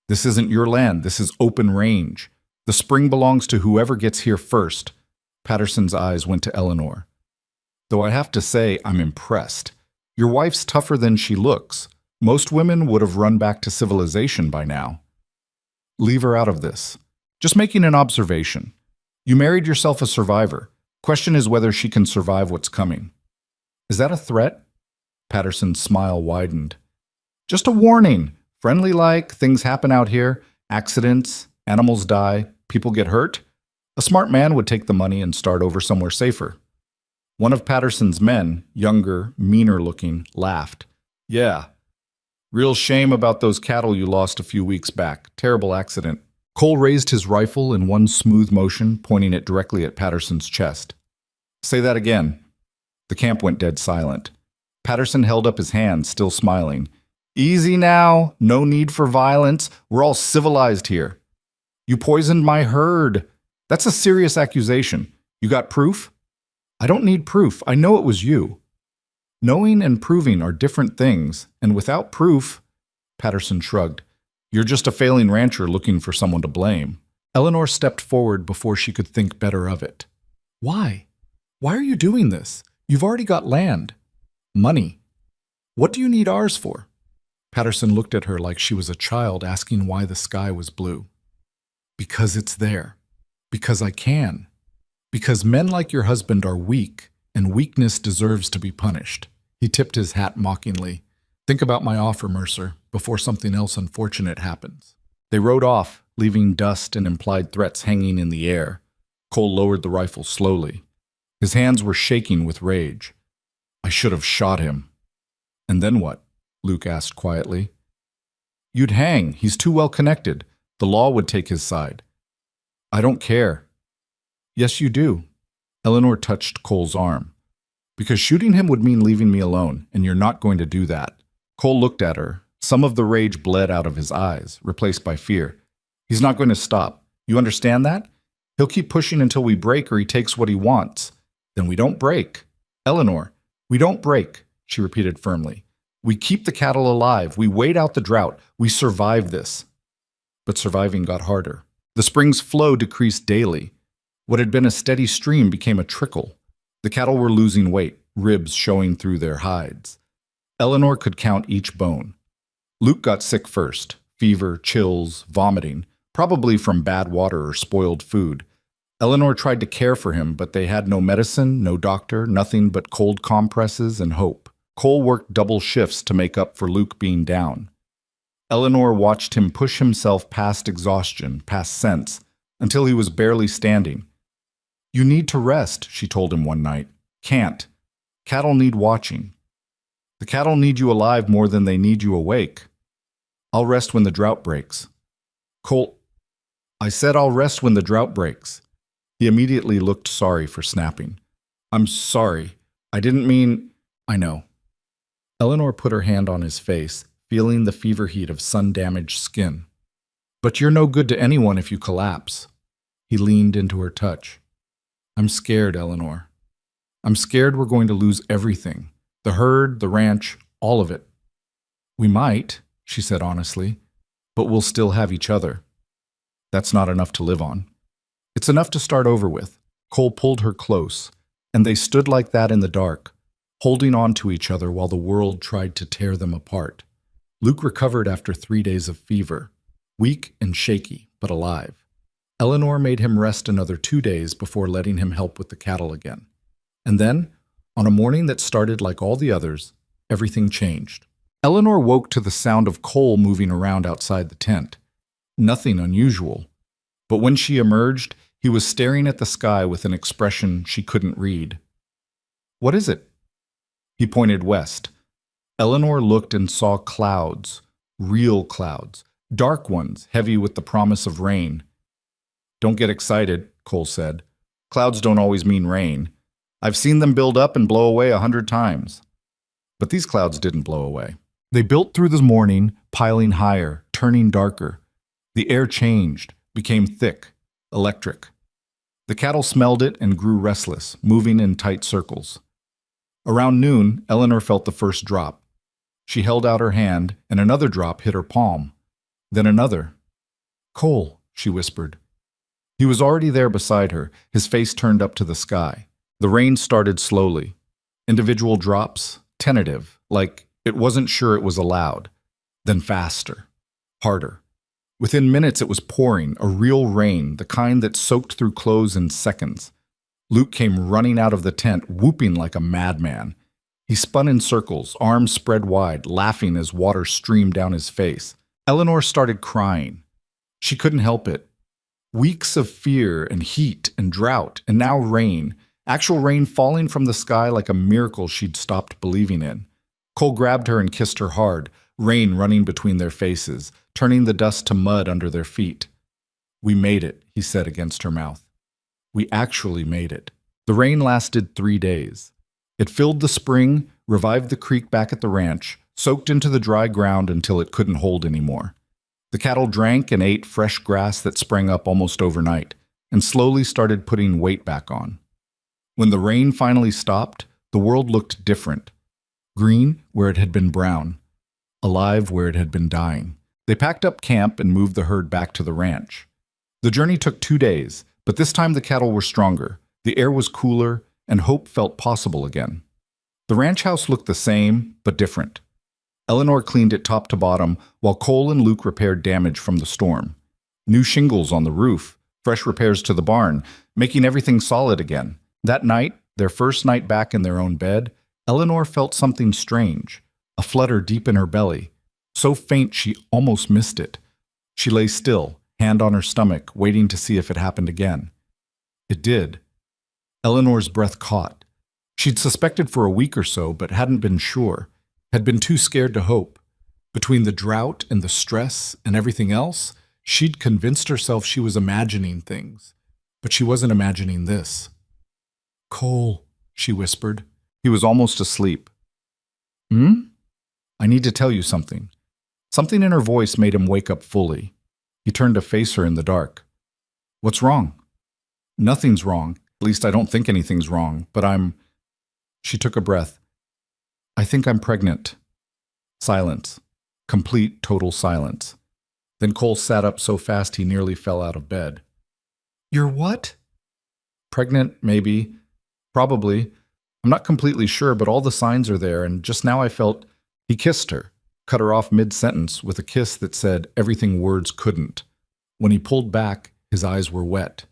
S1: "This isn't your land. This is open range. The spring belongs to whoever gets here first." Patterson's eyes went to Eleanor. "Though I have to say I'm impressed. Your wife's tougher than she looks. Most women would have run back to civilization by now." "Leave her out of this. Just making an observation. You married yourself a survivor. Question is whether she can survive what's coming." "Is that a threat?" Patterson's smile widened. "Just a warning. Friendly-like, things happen out here. Accidents, animals die, people get hurt. A smart man would take the money and start over somewhere safer." One of Patterson's men, younger, meaner-looking, laughed. "Yeah. Real shame about those cattle you lost a few weeks back. Terrible accident." Cole raised his rifle in one smooth motion, pointing it directly at Patterson's chest. "Say that again." The camp went dead silent. Patterson held up his hand, still smiling. "Easy now. No need for violence. We're all civilized here." "You poisoned my herd." "That's a serious accusation. You got proof?" "I don't need proof. I know it was you." "Knowing and proving are different things, and without proof," Patterson shrugged, "you're just a failing rancher looking for someone to blame." Eleanor stepped forward before she could think better of it. "Why? Why are you doing this? You've already got land." "Money." "What do you need ours for?" Patterson looked at her like she was a child asking why the sky was blue. "Because it's there. Because I can. Because men like your husband are weak, and weakness deserves to be punished." He tipped his hat mockingly. "Think about my offer, Mercer, before something else unfortunate happens." They rode off, leaving dust and implied threats hanging in the air. Cole lowered the rifle slowly. His hands were shaking with rage. "I should have shot him." "And then what?" Luke asked quietly. "You'd hang. He's too well connected. The law would take his side." "I don't care." "Yes, you do." Eleanor touched Cole's arm. "Because shooting him would mean leaving me alone, and you're not going to do that." Cole looked at her. Some of the rage bled out of his eyes, replaced by fear. "He's not going to stop. You understand that? He'll keep pushing until we break or he takes what he wants. Then we don't break." Eleanor, we don't break, she repeated firmly. We keep the cattle alive. We wait out the drought. We survive this. But surviving got harder. The spring's flow decreased daily. What had been a steady stream became a trickle. The cattle were losing weight, ribs showing through their hides. Eleanor could count each bone. Luke got sick first. Fever, chills, vomiting, probably from bad water or spoiled food. Eleanor tried to care for him, but they had no medicine, no doctor, nothing but cold compresses and hope. Cole worked double shifts to make up for Luke being down. Eleanor watched him push himself past exhaustion, past sense, until he was barely standing. You need to rest, she told him one night. Can't. Cattle need watching. The cattle need you alive more than they need you awake. I'll rest when the drought breaks. Cole, I said I'll rest when the drought breaks. He immediately looked sorry for snapping. I'm sorry. I didn't mean... I know. Eleanor put her hand on his face, feeling the fever heat of sun-damaged skin. But you're no good to anyone if you collapse. He leaned into her touch. I'm scared, Eleanor. I'm scared we're going to lose everything. The herd, the ranch, all of it. We might, she said honestly, but we'll still have each other. That's not enough to live on. It's enough to start over with. Cole pulled her close, and they stood like that in the dark, holding on to each other while the world tried to tear them apart. Luke recovered after 3 days of fever, weak and shaky, but alive. Eleanor made him rest another 2 days before letting him help with the cattle again. And then, on a morning that started like all the others, everything changed. Eleanor woke to the sound of Cole moving around outside the tent. Nothing unusual. But when she emerged, he was staring at the sky with an expression she couldn't read. What is it? He pointed west. Eleanor looked and saw clouds, real clouds, dark ones, heavy with the promise of rain. Don't get excited, Cole said. Clouds don't always mean rain. I've seen them build up and blow away 100 times. But these clouds didn't blow away. They built through the morning, piling higher, turning darker. The air changed, became thick, electric. The cattle smelled it and grew restless, moving in tight circles. Around noon, Eleanor felt the first drop. She held out her hand, and another drop hit her palm. Then another. Cole, she whispered. He was already there beside her, his face turned up to the sky. The rain started slowly. Individual drops, tentative, like it wasn't sure it was allowed. Then faster, harder. Within minutes it was pouring, a real rain, the kind that soaked through clothes in seconds. Luke came running out of the tent, whooping like a madman. He spun in circles, arms spread wide, laughing as water streamed down his face. Eleanor started crying. She couldn't help it. Weeks of fear and heat and drought, and now rain. Actual rain falling from the sky like a miracle she'd stopped believing in. Cole grabbed her and kissed her hard, rain running between their faces, turning the dust to mud under their feet. We made it, he said against her mouth. We actually made it. The rain lasted 3 days. It filled the spring, revived the creek back at the ranch, soaked into the dry ground until it couldn't hold anymore. The cattle drank and ate fresh grass that sprang up almost overnight, and slowly started putting weight back on. When the rain finally stopped, the world looked different. Green where it had been brown. Alive where it had been dying. They packed up camp and moved the herd back to the ranch. The journey took 2 days, but this time the cattle were stronger, the air was cooler, and hope felt possible again. The ranch house looked the same, but different. Eleanor cleaned it top to bottom, while Cole and Luke repaired damage from the storm. New shingles on the roof, fresh repairs to the barn, making everything solid again. That night, their first night back in their own bed, Eleanor felt something strange, a flutter deep in her belly, so faint she almost missed it. She lay still, hand on her stomach, waiting to see if it happened again. It did. Eleanor's breath caught. She'd suspected for a week or so, but hadn't been sure, had been too scared to hope. Between the drought and the stress and everything else, she'd convinced herself she was imagining things, but she wasn't imagining this. Cole, she whispered. He was almost asleep. I need to tell you something. Something in her voice made him wake up fully. He turned to face her in the dark. What's wrong? Nothing's wrong. At least I don't think anything's wrong, but She took a breath. I think I'm pregnant. Silence. Complete, total silence. Then Cole sat up so fast he nearly fell out of bed. You're what? Pregnant, maybe. Probably. I'm not completely sure, but all the signs are there, and just now I felt he kissed her, cut her off mid-sentence with a kiss that said everything words couldn't. When he pulled back, his eyes were wet.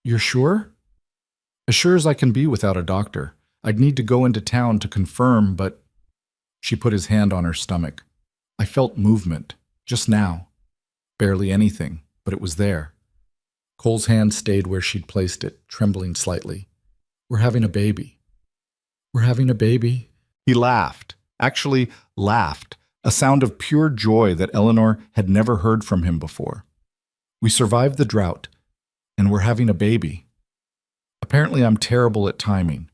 S1: You're sure? As sure as I can be without a doctor. I'd need to go into town to confirm, but... She put his hand on her stomach. I felt movement, just now. Barely anything, but it was there. Cole's hand stayed where she'd placed it, trembling slightly. We're having a baby. We're having a baby? He laughed. Actually laughed. A sound of pure joy that Eleanor had never heard from him before. We survived the drought, and we're having a baby. Apparently I'm terrible at timing.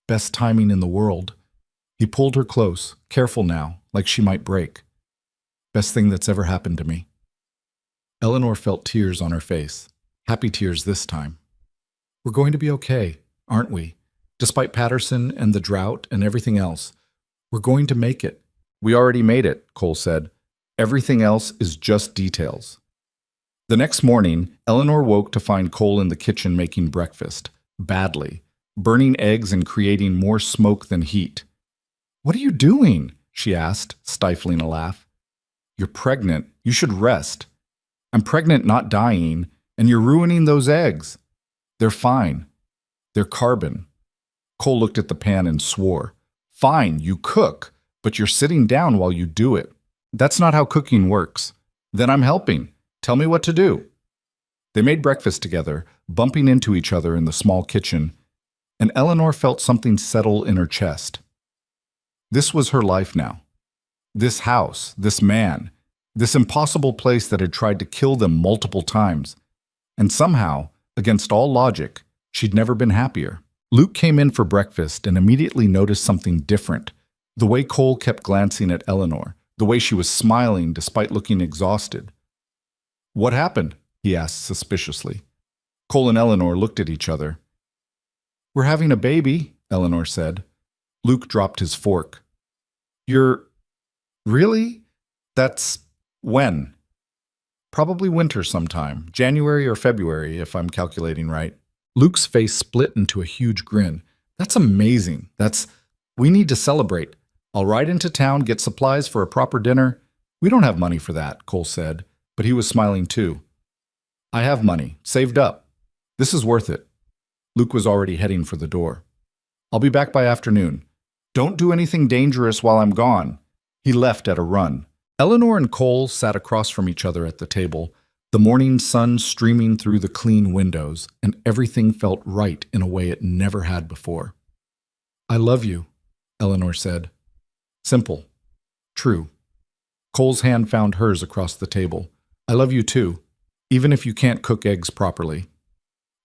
S1: Best timing in the world. He pulled her close, careful now, like she might break. Best thing that's ever happened to me. Eleanor felt tears on her face. Happy tears this time. We're going to be okay, aren't we? Despite Patterson and the drought and everything else. We're going to make it. We already made it, Cole said. Everything else is just details. The next morning, Eleanor woke to find Cole in the kitchen making breakfast, badly, burning eggs and creating more smoke than heat. What are you doing? She asked, stifling a laugh. You're pregnant. You should rest. I'm pregnant, not dying, and you're ruining those eggs. They're fine. They're carbon. Cole looked at the pan and swore. Fine, you cook, but you're sitting down while you do it. That's not how cooking works. Then I'm helping. Tell me what to do. They made breakfast together, bumping into each other in the small kitchen, and Eleanor felt something settle in her chest. This was her life now. This house, this man, this impossible place that had tried to kill them multiple times. And somehow, against all logic, she'd never been happier. Luke came in for breakfast and immediately noticed something different. The way Cole kept glancing at Eleanor, the way she was smiling despite looking exhausted. What happened? He asked suspiciously. Cole and Eleanor looked at each other. We're having a baby, Eleanor said. Luke dropped his fork. You're... Really? That's... when? Probably winter sometime, January or February, if I'm calculating right. Luke's face split into a huge grin. That's amazing. We need to celebrate. I'll ride into town, get supplies for a proper dinner. We don't have money for that, Cole said, but he was smiling too. I have money, saved up. This is worth it. Luke was already heading for the door. I'll be back by afternoon. Don't do anything dangerous while I'm gone. He left at a run. Eleanor and Cole sat across from each other at the table, the morning sun streaming through the clean windows, and everything felt right in a way it never had before. I love you, Eleanor said. Simple. True. Cole's hand found hers across the table. I love you too, even if you can't cook eggs properly.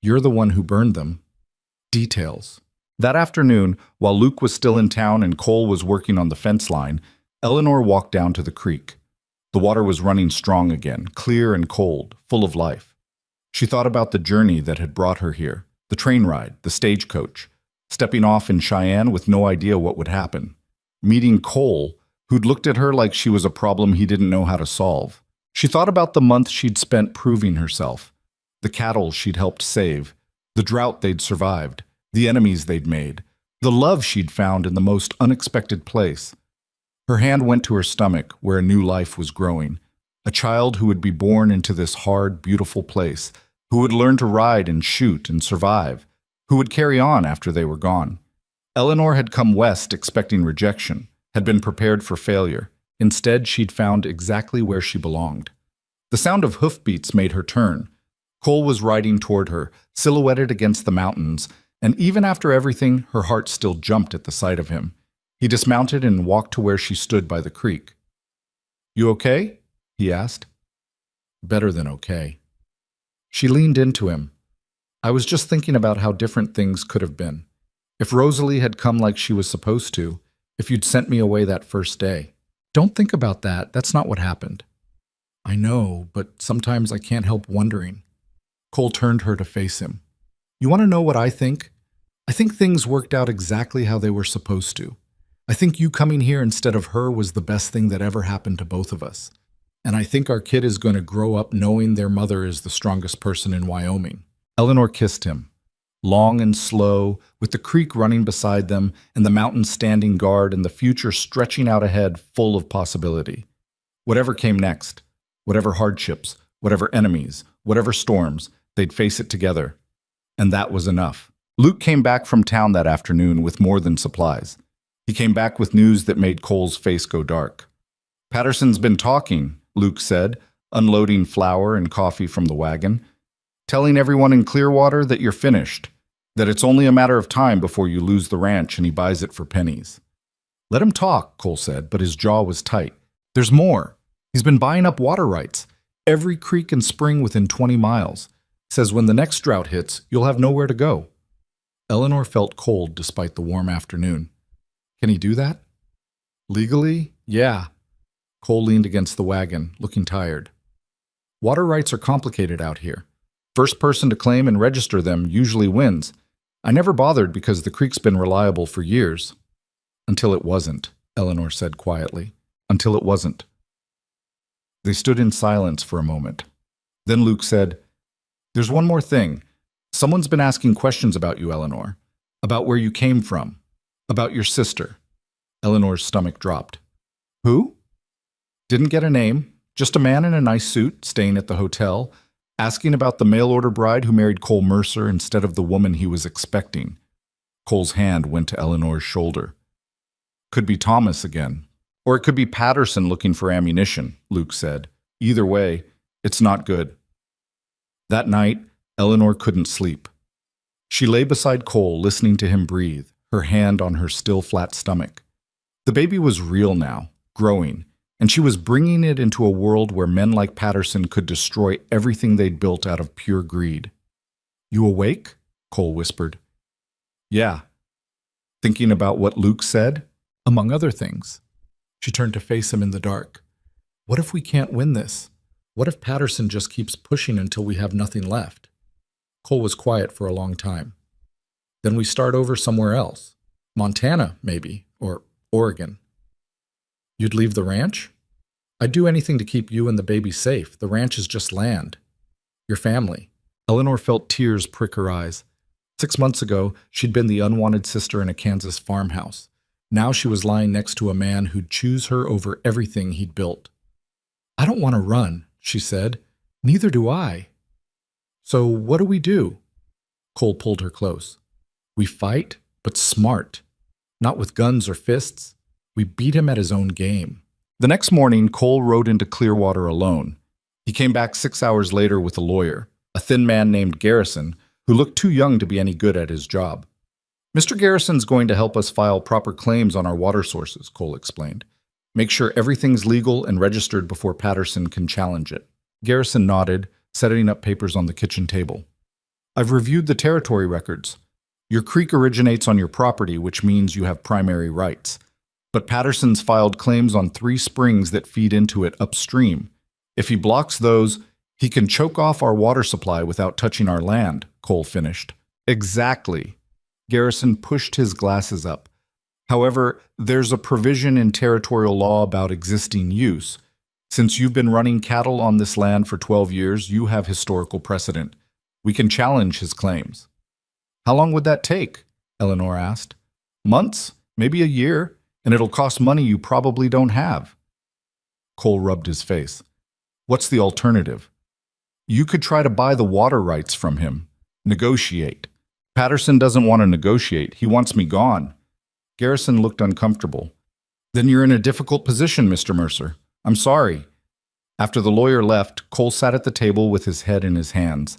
S1: You're the one who burned them. Details. That afternoon, while Luke was still in town and Cole was working on the fence line, Eleanor walked down to the creek. The water was running strong again, clear and cold, full of life. She thought about the journey that had brought her here, the train ride, the stagecoach, stepping off in Cheyenne with no idea what would happen, meeting Cole, who'd looked at her like she was a problem he didn't know how to solve. She thought about the month she'd spent proving herself, the cattle she'd helped save, the drought they'd survived, the enemies they'd made, the love she'd found in the most unexpected place. Her hand went to her stomach where a new life was growing, a child who would be born into this hard, beautiful place, who would learn to ride and shoot and survive, who would carry on after they were gone. Eleanor had come west expecting rejection, had been prepared for failure. Instead, she'd found exactly where she belonged. The sound of hoofbeats made her turn. Cole was riding toward her, silhouetted against the mountains, and even after everything, her heart still jumped at the sight of him. He dismounted and walked to where she stood by the creek. You okay? He asked. Better than okay. She leaned into him. I was just thinking about how different things could have been. If Rosalie had come like she was supposed to, if you'd sent me away that first day. Don't think about that. That's not what happened. I know, but sometimes I can't help wondering. Cole turned her to face him. You want to know what I think? I think things worked out exactly how they were supposed to. I think you coming here instead of her was the best thing that ever happened to both of us. And I think our kid is going to grow up knowing their mother is the strongest person in Wyoming." Eleanor kissed him, long and slow, with the creek running beside them and the mountains standing guard and the future stretching out ahead full of possibility. Whatever came next, whatever hardships, whatever enemies, whatever storms, they'd face it together. And that was enough. Luke came back from town that afternoon with more than supplies. He came back with news that made Cole's face go dark. "Patterson's been talking," Luke said, unloading flour and coffee from the wagon, "telling everyone in Clearwater that you're finished, that it's only a matter of time before you lose the ranch and he buys it for pennies." "Let him talk," Cole said, but his jaw was tight. "There's more. He's been buying up water rights. Every creek and spring within 20 miles. Says when the next drought hits, you'll have nowhere to go." Eleanor felt cold despite the warm afternoon. "Can he do that?" "Legally, yeah." Cole leaned against the wagon, looking tired. "Water rights are complicated out here. First person to claim and register them usually wins. I never bothered because the creek's been reliable for years." "Until it wasn't," Eleanor said quietly. "Until it wasn't." They stood in silence for a moment. Then Luke said, "There's one more thing. Someone's been asking questions about you, Eleanor. About where you came from. About your sister." Eleanor's stomach dropped. "Who?" "Didn't get a name. Just a man in a nice suit, staying at the hotel, asking about the mail-order bride who married Cole Mercer instead of the woman he was expecting." Cole's hand went to Eleanor's shoulder. "Could be Thomas again. Or it could be Patterson looking for ammunition," Luke said. "Either way, it's not good." That night, Eleanor couldn't sleep. She lay beside Cole, listening to him breathe, her hand on her still flat stomach. The baby was real now, growing, and she was bringing it into a world where men like Patterson could destroy everything they'd built out of pure greed. "You awake?" Cole whispered. "Yeah." "Thinking about what Luke said?" "Among other things." She turned to face him in the dark. "What if we can't win this? What if Patterson just keeps pushing until we have nothing left?" Cole was quiet for a long time. "Then we start over somewhere else. Montana, maybe, or Oregon." "You'd leave the ranch?" "I'd do anything to keep you and the baby safe. The ranch is just land. Your family." Eleanor felt tears prick her eyes. 6 months ago, she'd been the unwanted sister in a Kansas farmhouse. Now she was lying next to a man who'd choose her over everything he'd built. "I don't want to run," she said. "Neither do I." "So what do we do?" Cole pulled her close. "We fight, but smart. Not with guns or fists. We beat him at his own game." The next morning, Cole rode into Clearwater alone. He came back 6 hours later with a lawyer, a thin man named Garrison, who looked too young to be any good at his job. "Mr. Garrison's going to help us file proper claims on our water sources," Cole explained. "Make sure everything's legal and registered before Patterson can challenge it." Garrison nodded, setting up papers on the kitchen table. "I've reviewed the territory records. Your creek originates on your property, which means you have primary rights. But Patterson's filed claims on 3 springs that feed into it upstream. If he blocks those, he can choke off our water supply without touching our land," Cole finished. "Exactly." Garrison pushed his glasses up. "However, there's a provision in territorial law about existing use. Since you've been running cattle on this land for 12 years, you have historical precedent. We can challenge his claims." "How long would that take?" Eleanor asked. "Months, maybe a year, and it'll cost money you probably don't have." Cole rubbed his face. "What's the alternative?" "You could try to buy the water rights from him. Negotiate." "Patterson doesn't want to negotiate. He wants me gone." Garrison looked uncomfortable. "Then you're in a difficult position, Mr. Mercer. I'm sorry." After the lawyer left, Cole sat at the table with his head in his hands.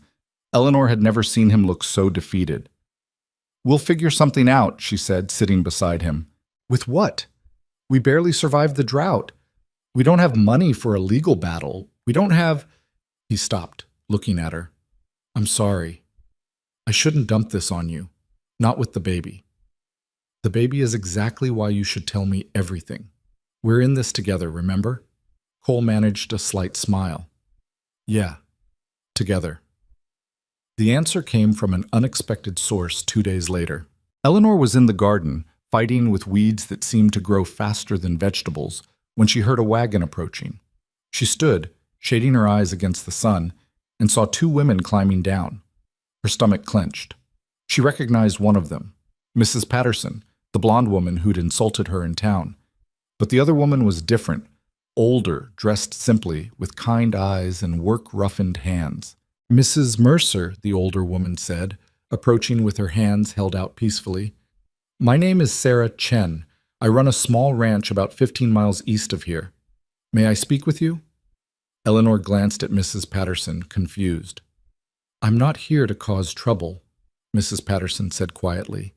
S1: Eleanor had never seen him look so defeated. "We'll figure something out," she said, sitting beside him. "With what? We barely survived the drought. We don't have money for a legal battle. We don't have—" He stopped, looking at her. "I'm sorry. I shouldn't dump this on you. Not with the baby. The baby is exactly why you should tell me everything. We're in this together, remember?" Cole managed a slight smile. "Yeah, together." The answer came from an unexpected source 2 days later. Eleanor was in the garden, fighting with weeds that seemed to grow faster than vegetables, when she heard a wagon approaching. She stood, shading her eyes against the sun, and saw two women climbing down. Her stomach clenched. She recognized one of them, Mrs. Patterson, the blonde woman who'd insulted her in town. But the other woman was different, older, dressed simply, with kind eyes and work-roughened hands. "Mrs. Mercer," the older woman said, approaching with her hands held out peacefully. "My name is Sarah Chen. I run a small ranch about 15 miles east of here. May I speak with you?" Eleanor glanced at Mrs. Patterson, confused. "I'm not here to cause trouble," Mrs. Patterson said quietly.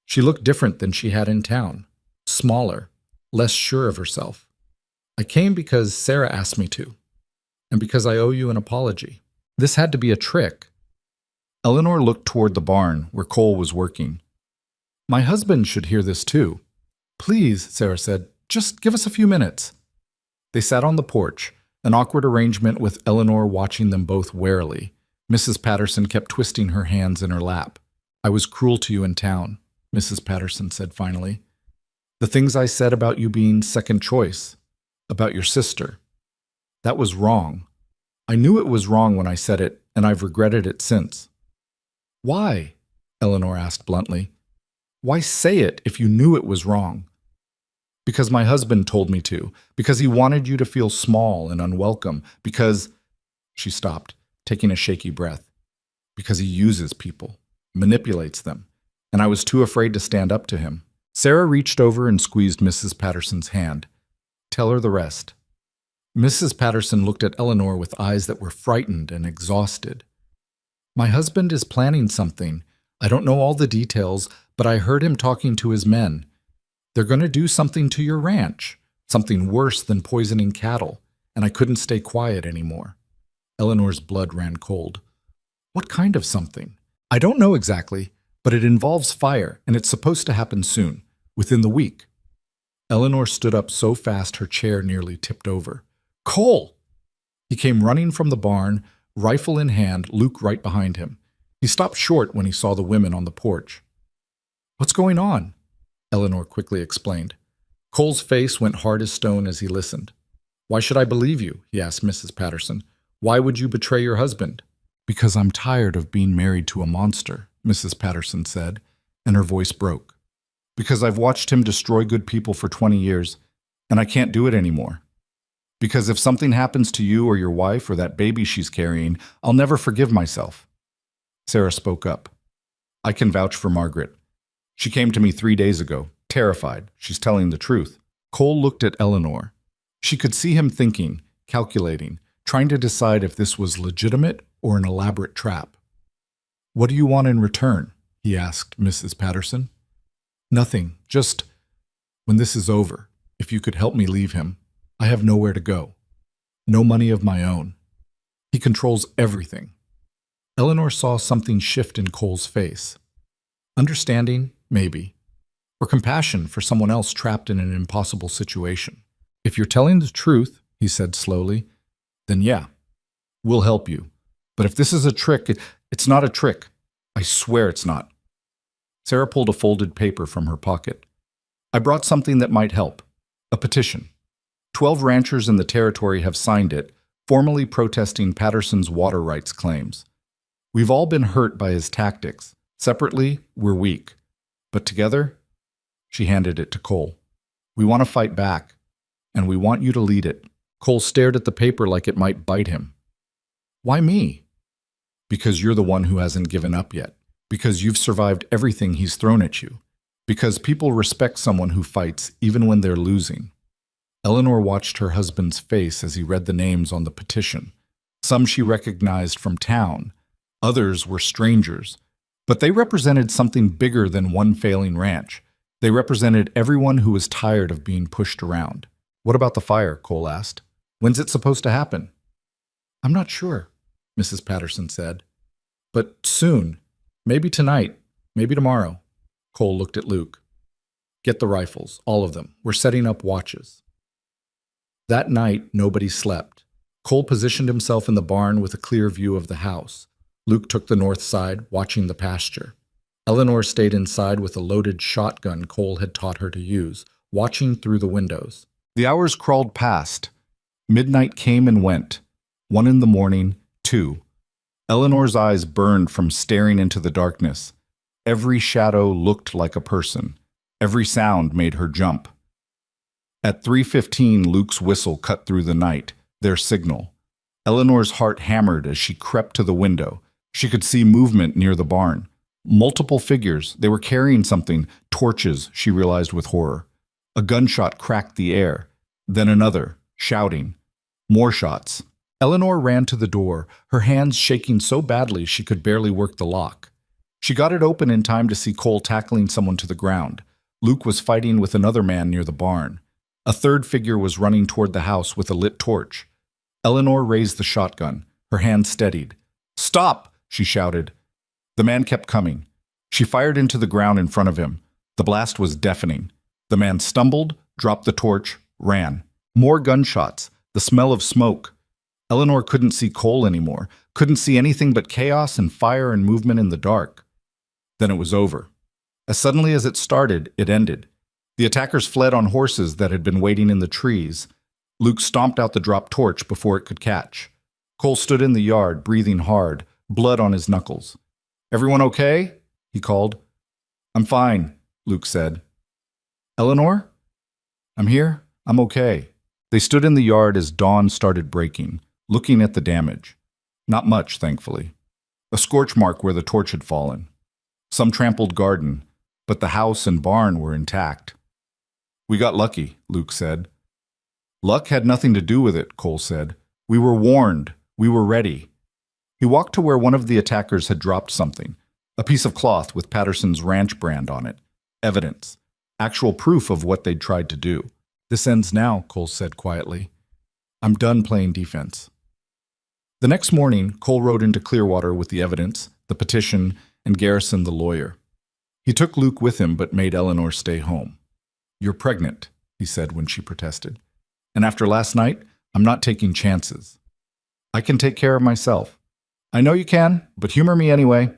S1: She looked different than she had in town, smaller, less sure of herself. "I came because Sarah asked me to, and because I owe you an apology. This had to be a trick." Eleanor looked toward the barn where Cole was working. "My husband should hear this too." "Please," Sarah said, "just give us a few minutes." They sat on the porch, an awkward arrangement with Eleanor watching them both warily. Mrs. Patterson kept twisting her hands in her lap. "I was cruel to you in town," Mrs. Patterson said finally. "The things I said about you being second choice, about your sister, that was wrong. I knew it was wrong when I said it, and I've regretted it since." "Why?" Eleanor asked bluntly. "Why say it if you knew it was wrong?" "Because my husband told me to, because he wanted you to feel small and unwelcome, because—" She stopped, taking a shaky breath. "Because he uses people, manipulates them, and I was too afraid to stand up to him." Sarah reached over and squeezed Mrs. Patterson's hand. "Tell her the rest." Mrs. Patterson looked at Eleanor with eyes that were frightened and exhausted. "My husband is planning something. I don't know all the details, but I heard him talking to his men. They're going to do something to your ranch, something worse than poisoning cattle, and I couldn't stay quiet anymore." Eleanor's blood ran cold. "What kind of something?" "I don't know exactly, but it involves fire, and it's supposed to happen soon, within the week." Eleanor stood up so fast her chair nearly tipped over. "Cole!" He came running from the barn, rifle in hand, Luke right behind him. He stopped short when he saw the women on the porch. "What's going on?" Eleanor quickly explained. Cole's face went hard as stone as he listened. "Why should I believe you?" he asked Mrs. Patterson. "Why would you betray your husband?" "Because I'm tired of being married to a monster," Mrs. Patterson said, and her voice broke. "Because I've watched him destroy good people for 20 years, and I can't do it anymore. Because if something happens to you or your wife or that baby she's carrying, I'll never forgive myself." Sarah spoke up. "I can vouch for Margaret. She came to me 3 days ago, terrified. She's telling the truth." Cole looked at Eleanor. She could see him thinking, calculating, trying to decide if this was legitimate or an elaborate trap. "What do you want in return?" he asked Mrs. Patterson. "Nothing, just, when this is over, if you could help me leave him. I have nowhere to go. No money of my own. He controls everything." Eleanor saw something shift in Cole's face. Understanding, maybe, or compassion for someone else trapped in an impossible situation. "If you're telling the truth," he said slowly, "then yeah, we'll help you. But if this is a trick, it's not a trick. I swear it's not." Sarah pulled a folded paper from her pocket. "I brought something that might help. A petition. 12 ranchers in the territory have signed it, formally protesting Patterson's water rights claims. We've all been hurt by his tactics. Separately, we're weak. But together," she handed it to Cole, "we want to fight back, and we want you to lead it." Cole stared at the paper like it might bite him. "Why me?" "Because you're the one who hasn't given up yet. Because you've survived everything he's thrown at you. Because people respect someone who fights even when they're losing." Eleanor watched her husband's face as he read the names on the petition. Some she recognized from town. Others were strangers. But they represented something bigger than one failing ranch. They represented everyone who was tired of being pushed around. "What about the fire?" Cole asked. "When's it supposed to happen?" "I'm not sure," Mrs. Patterson said. "But soon. Maybe tonight. Maybe tomorrow." Cole looked at Luke. "Get the rifles, all of them. We're setting up watches." That night, nobody slept. Cole positioned himself in the barn with a clear view of the house. Luke took the north side, watching the pasture. Eleanor stayed inside with a loaded shotgun Cole had taught her to use, watching through the windows. The hours crawled past. Midnight came and went. 1 in the morning, 2. Eleanor's eyes burned from staring into the darkness. Every shadow looked like a person. Every sound made her jump. At 3:15, Luke's whistle cut through the night, their signal. Eleanor's heart hammered as she crept to the window. She could see movement near the barn. Multiple figures. They were carrying something. Torches, she realized with horror. A gunshot cracked the air. Then another, shouting. More shots. Eleanor ran to the door, her hands shaking so badly she could barely work the lock. She got it open in time to see Cole tackling someone to the ground. Luke was fighting with another man near the barn. A third figure was running toward the house with a lit torch. Eleanor raised the shotgun, her hand steadied. "Stop!" she shouted. The man kept coming. She fired into the ground in front of him. The blast was deafening. The man stumbled, dropped the torch, ran. More gunshots, the smell of smoke. Eleanor couldn't see Cole anymore, couldn't see anything but chaos and fire and movement in the dark. Then it was over. As suddenly as it started, it ended. The attackers fled on horses that had been waiting in the trees. Luke stomped out the dropped torch before it could catch. Cole stood in the yard, breathing hard, blood on his knuckles. "Everyone okay?" he called. "I'm fine," Luke said. "Eleanor?" "I'm here. I'm okay." They stood in the yard as dawn started breaking, looking at the damage. Not much, thankfully. A scorch mark where the torch had fallen. Some trampled garden, but the house and barn were intact. "We got lucky," Luke said. "Luck had nothing to do with it," Cole said. "We were warned. We were ready." He walked to where one of the attackers had dropped something, a piece of cloth with Patterson's ranch brand on it. Evidence. Actual proof of what they'd tried to do. "This ends now," Cole said quietly. "I'm done playing defense." The next morning, Cole rode into Clearwater with the evidence, the petition, and Garrison the lawyer. He took Luke with him but made Eleanor stay home. "You're pregnant," he said when she protested. "And after last night, I'm not taking chances. I can take care of myself." "I know you can, but humor me anyway."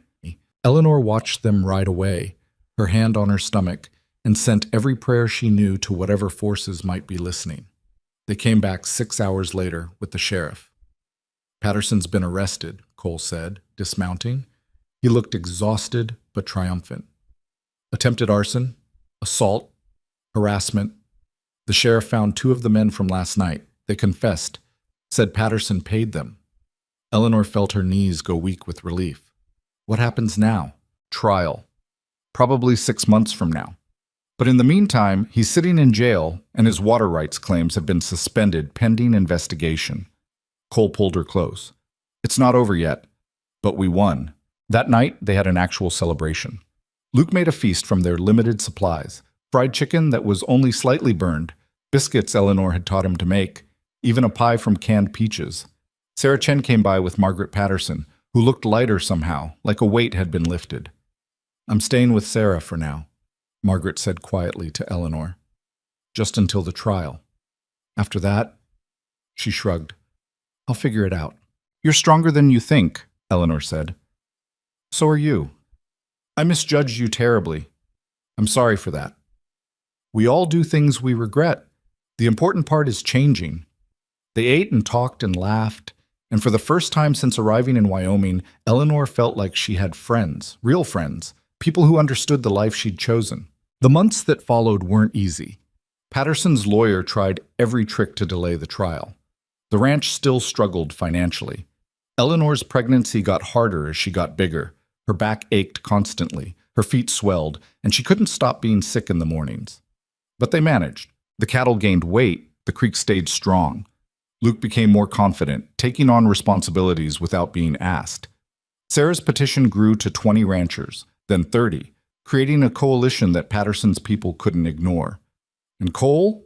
S1: Eleanor watched them ride away, her hand on her stomach, and sent every prayer she knew to whatever forces might be listening. They came back 6 hours later with the sheriff. "Patterson's been arrested," Cole said, dismounting. He looked exhausted but triumphant. "Attempted arson, assault, harassment. The sheriff found 2 of the men from last night. They confessed, said Patterson paid them." Eleanor felt her knees go weak with relief. What happens now? Trial. Probably 6 months from now. But in the meantime, he's sitting in jail, and his water rights claims have been suspended pending investigation. Cole pulled her close. "It's not over yet, but we won." That night, they had an actual celebration. Luke made a feast from their limited supplies. Fried chicken that was only slightly burned, biscuits Eleanor had taught him to make, even a pie from canned peaches. Sarah Chen came by with Margaret Patterson, who looked lighter somehow, like a weight had been lifted. "I'm staying with Sarah for now," Margaret said quietly to Eleanor. "Just until the trial. After that," she shrugged, "I'll figure it out." "You're stronger than you think," Eleanor said. "So are you. I misjudged you terribly. I'm sorry for that. We all do things we regret. The important part is changing." They ate and talked and laughed, and for the first time since arriving in Wyoming, Eleanor felt like she had friends, real friends, people who understood the life she'd chosen. The months that followed weren't easy. Patterson's lawyer tried every trick to delay the trial. The ranch still struggled financially. Eleanor's pregnancy got harder as she got bigger. Her back ached constantly, her feet swelled, and she couldn't stop being sick in the mornings. But they managed. The cattle gained weight, the creek stayed strong. Luke became more confident, taking on responsibilities without being asked. Sarah's petition grew to 20 ranchers, then 30, creating a coalition that Patterson's people couldn't ignore. And Cole?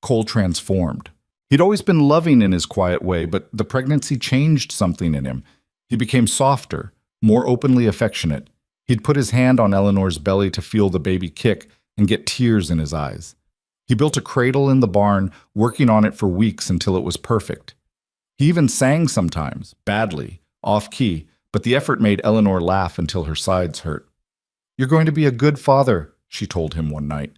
S1: Cole transformed. He'd always been loving in his quiet way, but the pregnancy changed something in him. He became softer, more openly affectionate. He'd put his hand on Eleanor's belly to feel the baby kick and get tears in his eyes. He built a cradle in the barn, working on it for weeks until it was perfect. He even sang sometimes, badly, off-key, but the effort made Eleanor laugh until her sides hurt. You're going to be a good father, she told him one night.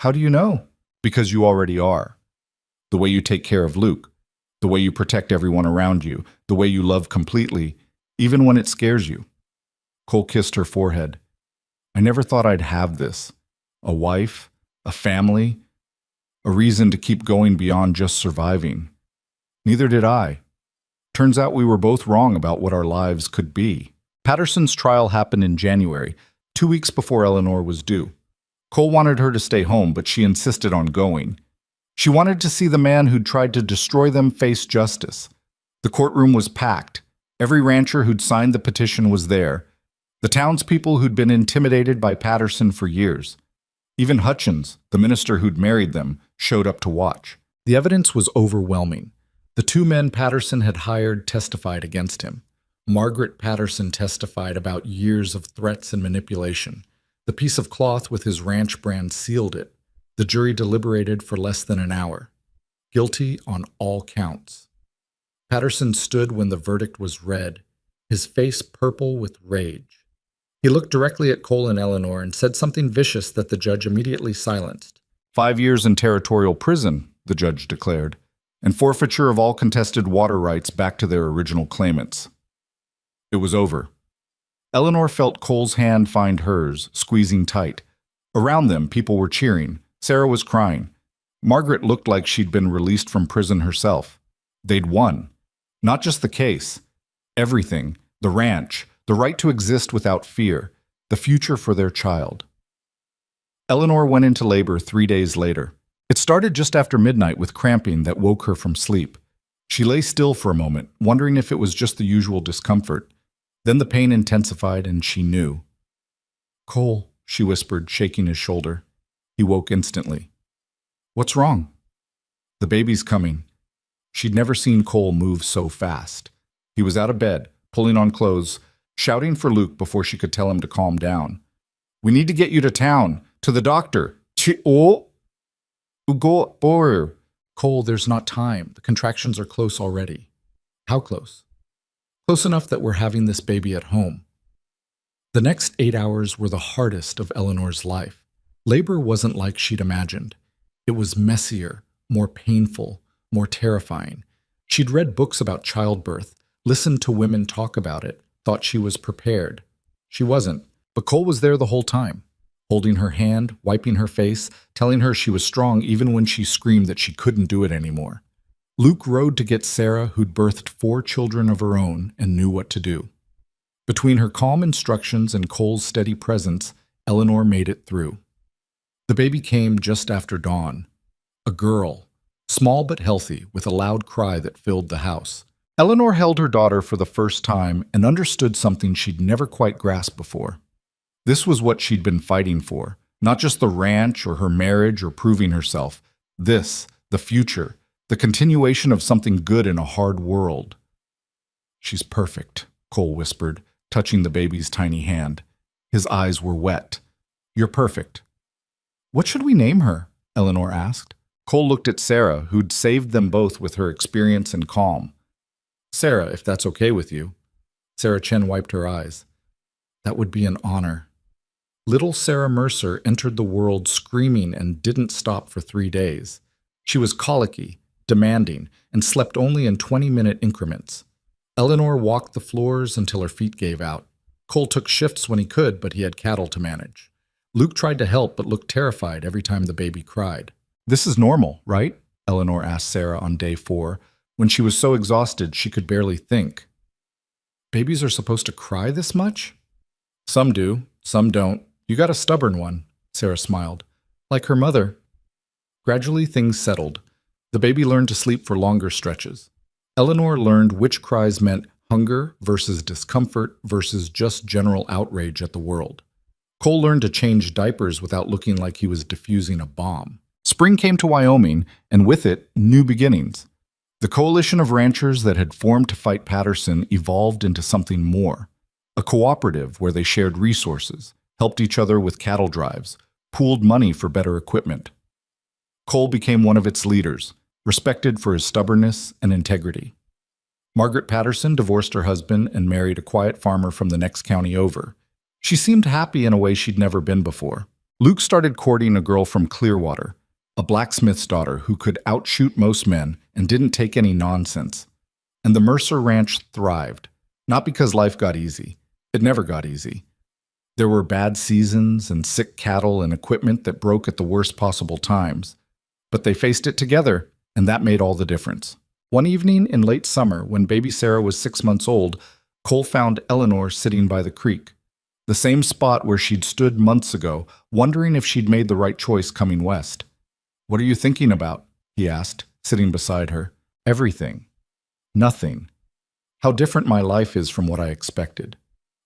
S1: How do you know? Because you already are. The way you take care of Luke, the way you protect everyone around you, the way you love completely, even when it scares you. Cole kissed her forehead. I never thought I'd have this. A wife, a family, a reason to keep going beyond just surviving. Neither did I. Turns out we were both wrong about what our lives could be. Patterson's trial happened in January, 2 weeks before Eleanor was due. Cole wanted her to stay home, but she insisted on going. She wanted to see the man who'd tried to destroy them face justice. The courtroom was packed. Every rancher who'd signed the petition was there. The townspeople who'd been intimidated by Patterson for years. Even Hutchins, the minister who'd married them, showed up to watch. The evidence was overwhelming. The 2 men Patterson had hired testified against him. Margaret Patterson testified about years of threats and manipulation. The piece of cloth with his ranch brand sealed it. The jury deliberated for less than an hour. Guilty on all counts. Patterson stood when the verdict was read, his face purple with rage. He looked directly at Cole and Eleanor and said something vicious that the judge immediately silenced. 5 years in territorial prison, the judge declared, and forfeiture of all contested water rights back to their original claimants. It was over. Eleanor felt Cole's hand find hers, squeezing tight. Around them, people were cheering. Sarah was crying. Margaret looked like she'd been released from prison herself. They'd won. Not just the case. Everything. The ranch. The right to exist without fear. The future for their child. Eleanor went into labor 3 days later. It started just after midnight with cramping that woke her from sleep. She lay still for a moment, wondering if it was just the usual discomfort. Then the pain intensified and she knew. Cole, she whispered, shaking his shoulder. He woke instantly. What's wrong? The baby's coming. She'd never seen Cole move so fast. He was out of bed, pulling on clothes, shouting for Luke before she could tell him to calm down. We need to get you to town, to the doctor. Cole, there's not time. The contractions are close already. How close? Close enough that we're having this baby at home. The next 8 hours were the hardest of Eleanor's life. Labor wasn't like she'd imagined. It was messier, more painful, more terrifying. She'd read books about childbirth, listened to women talk about it, thought she was prepared. She wasn't, but Cole was there the whole time, holding her hand, wiping her face, telling her she was strong even when she screamed that she couldn't do it anymore. Luke rode to get Sarah, who'd birthed 4 children of her own and knew what to do. Between her calm instructions and Cole's steady presence, Eleanor made it through. The baby came just after dawn. A girl, small but healthy, with a loud cry that filled the house. Eleanor held her daughter for the first time and understood something she'd never quite grasped before. This was what she'd been fighting for, not just the ranch or her marriage or proving herself. This, the future, the continuation of something good in a hard world. She's perfect, Cole whispered, touching the baby's tiny hand. His eyes were wet. You're perfect. What should we name her? Eleanor asked. Cole looked at Sarah, who'd saved them both with her experience and calm. Sarah, if that's okay with you. Sarah Chen wiped her eyes. That would be an honor. Little Sarah Mercer entered the world screaming and didn't stop for 3 days. She was colicky, demanding, and slept only in 20-minute increments. Eleanor walked the floors until her feet gave out. Cole took shifts when he could, but he had cattle to manage. Luke tried to help, but looked terrified every time the baby cried. This is normal, right? Eleanor asked Sarah on day 4, when she was so exhausted she could barely think. Babies are supposed to cry this much? Some do, some don't. You got a stubborn one, Sarah smiled. Like her mother. Gradually things settled. The baby learned to sleep for longer stretches. Eleanor learned which cries meant hunger versus discomfort versus just general outrage at the world. Cole learned to change diapers without looking like he was defusing a bomb. Spring came to Wyoming, and with it, new beginnings. The coalition of ranchers that had formed to fight Patterson evolved into something more. A cooperative where they shared resources, helped each other with cattle drives, pooled money for better equipment. Cole became one of its leaders, respected for his stubbornness and integrity. Margaret Patterson divorced her husband and married a quiet farmer from the next county over. She seemed happy in a way she'd never been before. Luke started courting a girl from Clearwater, a blacksmith's daughter who could outshoot most men and didn't take any nonsense. And the Mercer Ranch thrived, not because life got easy. It never got easy. There were bad seasons and sick cattle and equipment that broke at the worst possible times. But they faced it together, and that made all the difference. One evening in late summer, when baby Sarah was 6 months old, Cole found Eleanor sitting by the creek, the same spot where she'd stood months ago, wondering if she'd made the right choice coming west. "What are you thinking about?" he asked, sitting beside her. "Everything. Nothing. How different my life is from what I expected."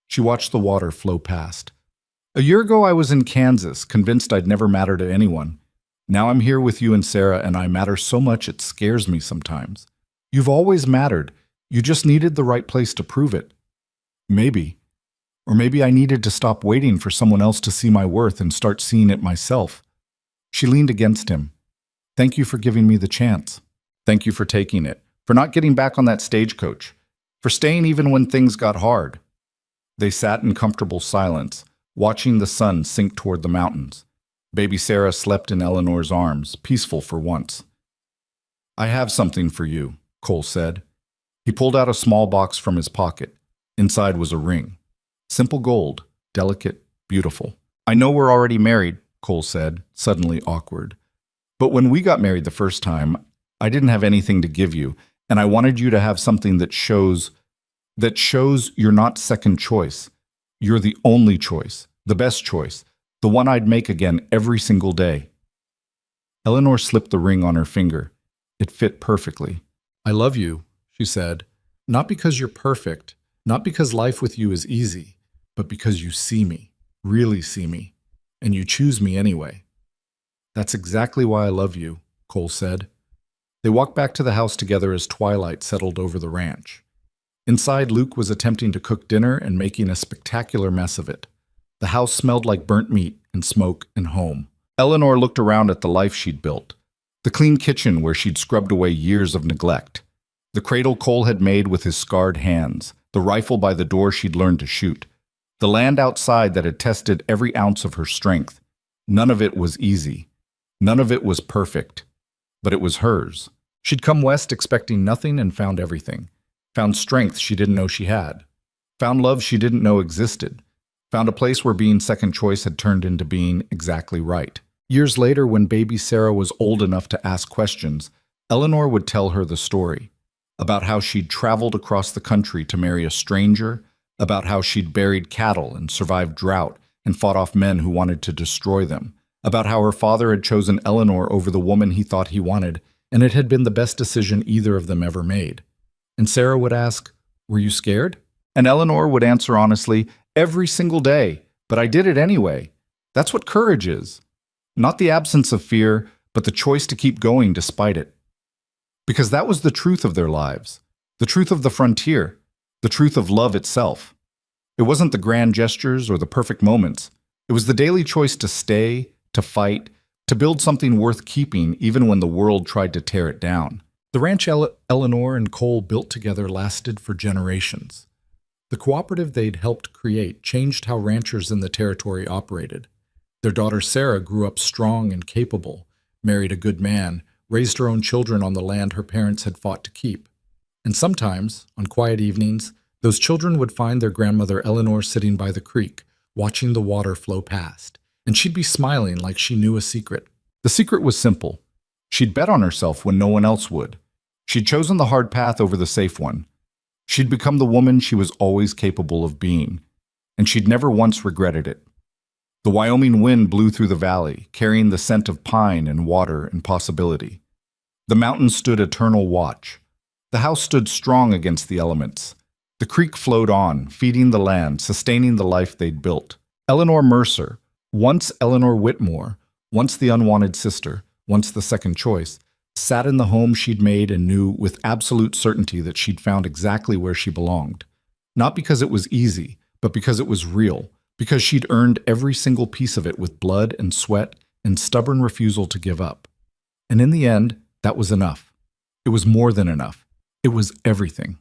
S1: She watched the water flow past. "A year ago I was in Kansas, convinced I'd never matter to anyone. Now I'm here with you and Sarah, and I matter so much it scares me sometimes. You've always mattered. You just needed the right place to prove it. Maybe. Or maybe I needed to stop waiting for someone else to see my worth and start seeing it myself." She leaned against him. "Thank you for giving me the chance. Thank you for taking it, for not getting back on that stagecoach, for staying even when things got hard." They sat in comfortable silence, watching the sun sink toward the mountains. Baby Sarah slept in Eleanor's arms, peaceful for once. "I have something for you," Cole said. He pulled out a small box from his pocket. Inside was a ring. Simple gold, delicate, beautiful. "I know we're already married," Cole said, suddenly awkward. "But when we got married the first time, I didn't have anything to give you, and I wanted you to have something that shows you're not second choice. You're the only choice, the best choice, the one I'd make again every single day." Eleanor slipped the ring on her finger. It fit perfectly. "I love you," she said, "not because you're perfect, not because life with you is easy, but because you see me, really see me, and you choose me anyway." "That's exactly why I love you," Cole said. They walked back to the house together as twilight settled over the ranch. Inside, Luke was attempting to cook dinner and making a spectacular mess of it. The house smelled like burnt meat and smoke and home. Eleanor looked around at the life she'd built. The clean kitchen where she'd scrubbed away years of neglect. The cradle Cole had made with his scarred hands. The rifle by the door she'd learned to shoot. The land outside that had tested every ounce of her strength. None of it was easy. None of it was perfect. But it was hers. She'd come west expecting nothing and found everything. Found strength she didn't know she had. Found love she didn't know existed. Found a place where being second choice had turned into being exactly right. Years later, when baby Sarah was old enough to ask questions, Eleanor would tell her the story. About how she'd traveled across the country to marry a stranger, about how she'd buried cattle and survived drought and fought off men who wanted to destroy them, about how her father had chosen Eleanor over the woman he thought he wanted, and it had been the best decision either of them ever made. And Sarah would ask, "Were you scared?" And Eleanor would answer honestly, "Every single day, but I did it anyway." That's what courage is. Not the absence of fear, but the choice to keep going despite it. Because that was the truth of their lives, the truth of the frontier, the truth of love itself. It wasn't the grand gestures or the perfect moments. It was the daily choice to stay, to fight, to build something worth keeping even when the world tried to tear it down. The ranch Eleanor and Cole built together lasted for generations. The cooperative they'd helped create changed how ranchers in the territory operated. Their daughter Sarah grew up strong and capable, married a good man, raised her own children on the land her parents had fought to keep. And sometimes, on quiet evenings, those children would find their grandmother Eleanor sitting by the creek, watching the water flow past, and she'd be smiling like she knew a secret. The secret was simple. She'd bet on herself when no one else would. She'd chosen the hard path over the safe one. She'd become the woman she was always capable of being, and she'd never once regretted it. The Wyoming wind blew through the valley, carrying the scent of pine and water and possibility. The mountains stood eternal watch. The house stood strong against the elements. The creek flowed on, feeding the land, sustaining the life they'd built. Eleanor Mercer, once Eleanor Whitmore, once the unwanted sister, once the second choice, sat in the home she'd made and knew with absolute certainty that she'd found exactly where she belonged. Not because it was easy, but because it was real, because she'd earned every single piece of it with blood and sweat and stubborn refusal to give up. And in the end, that was enough. It was more than enough. It was everything.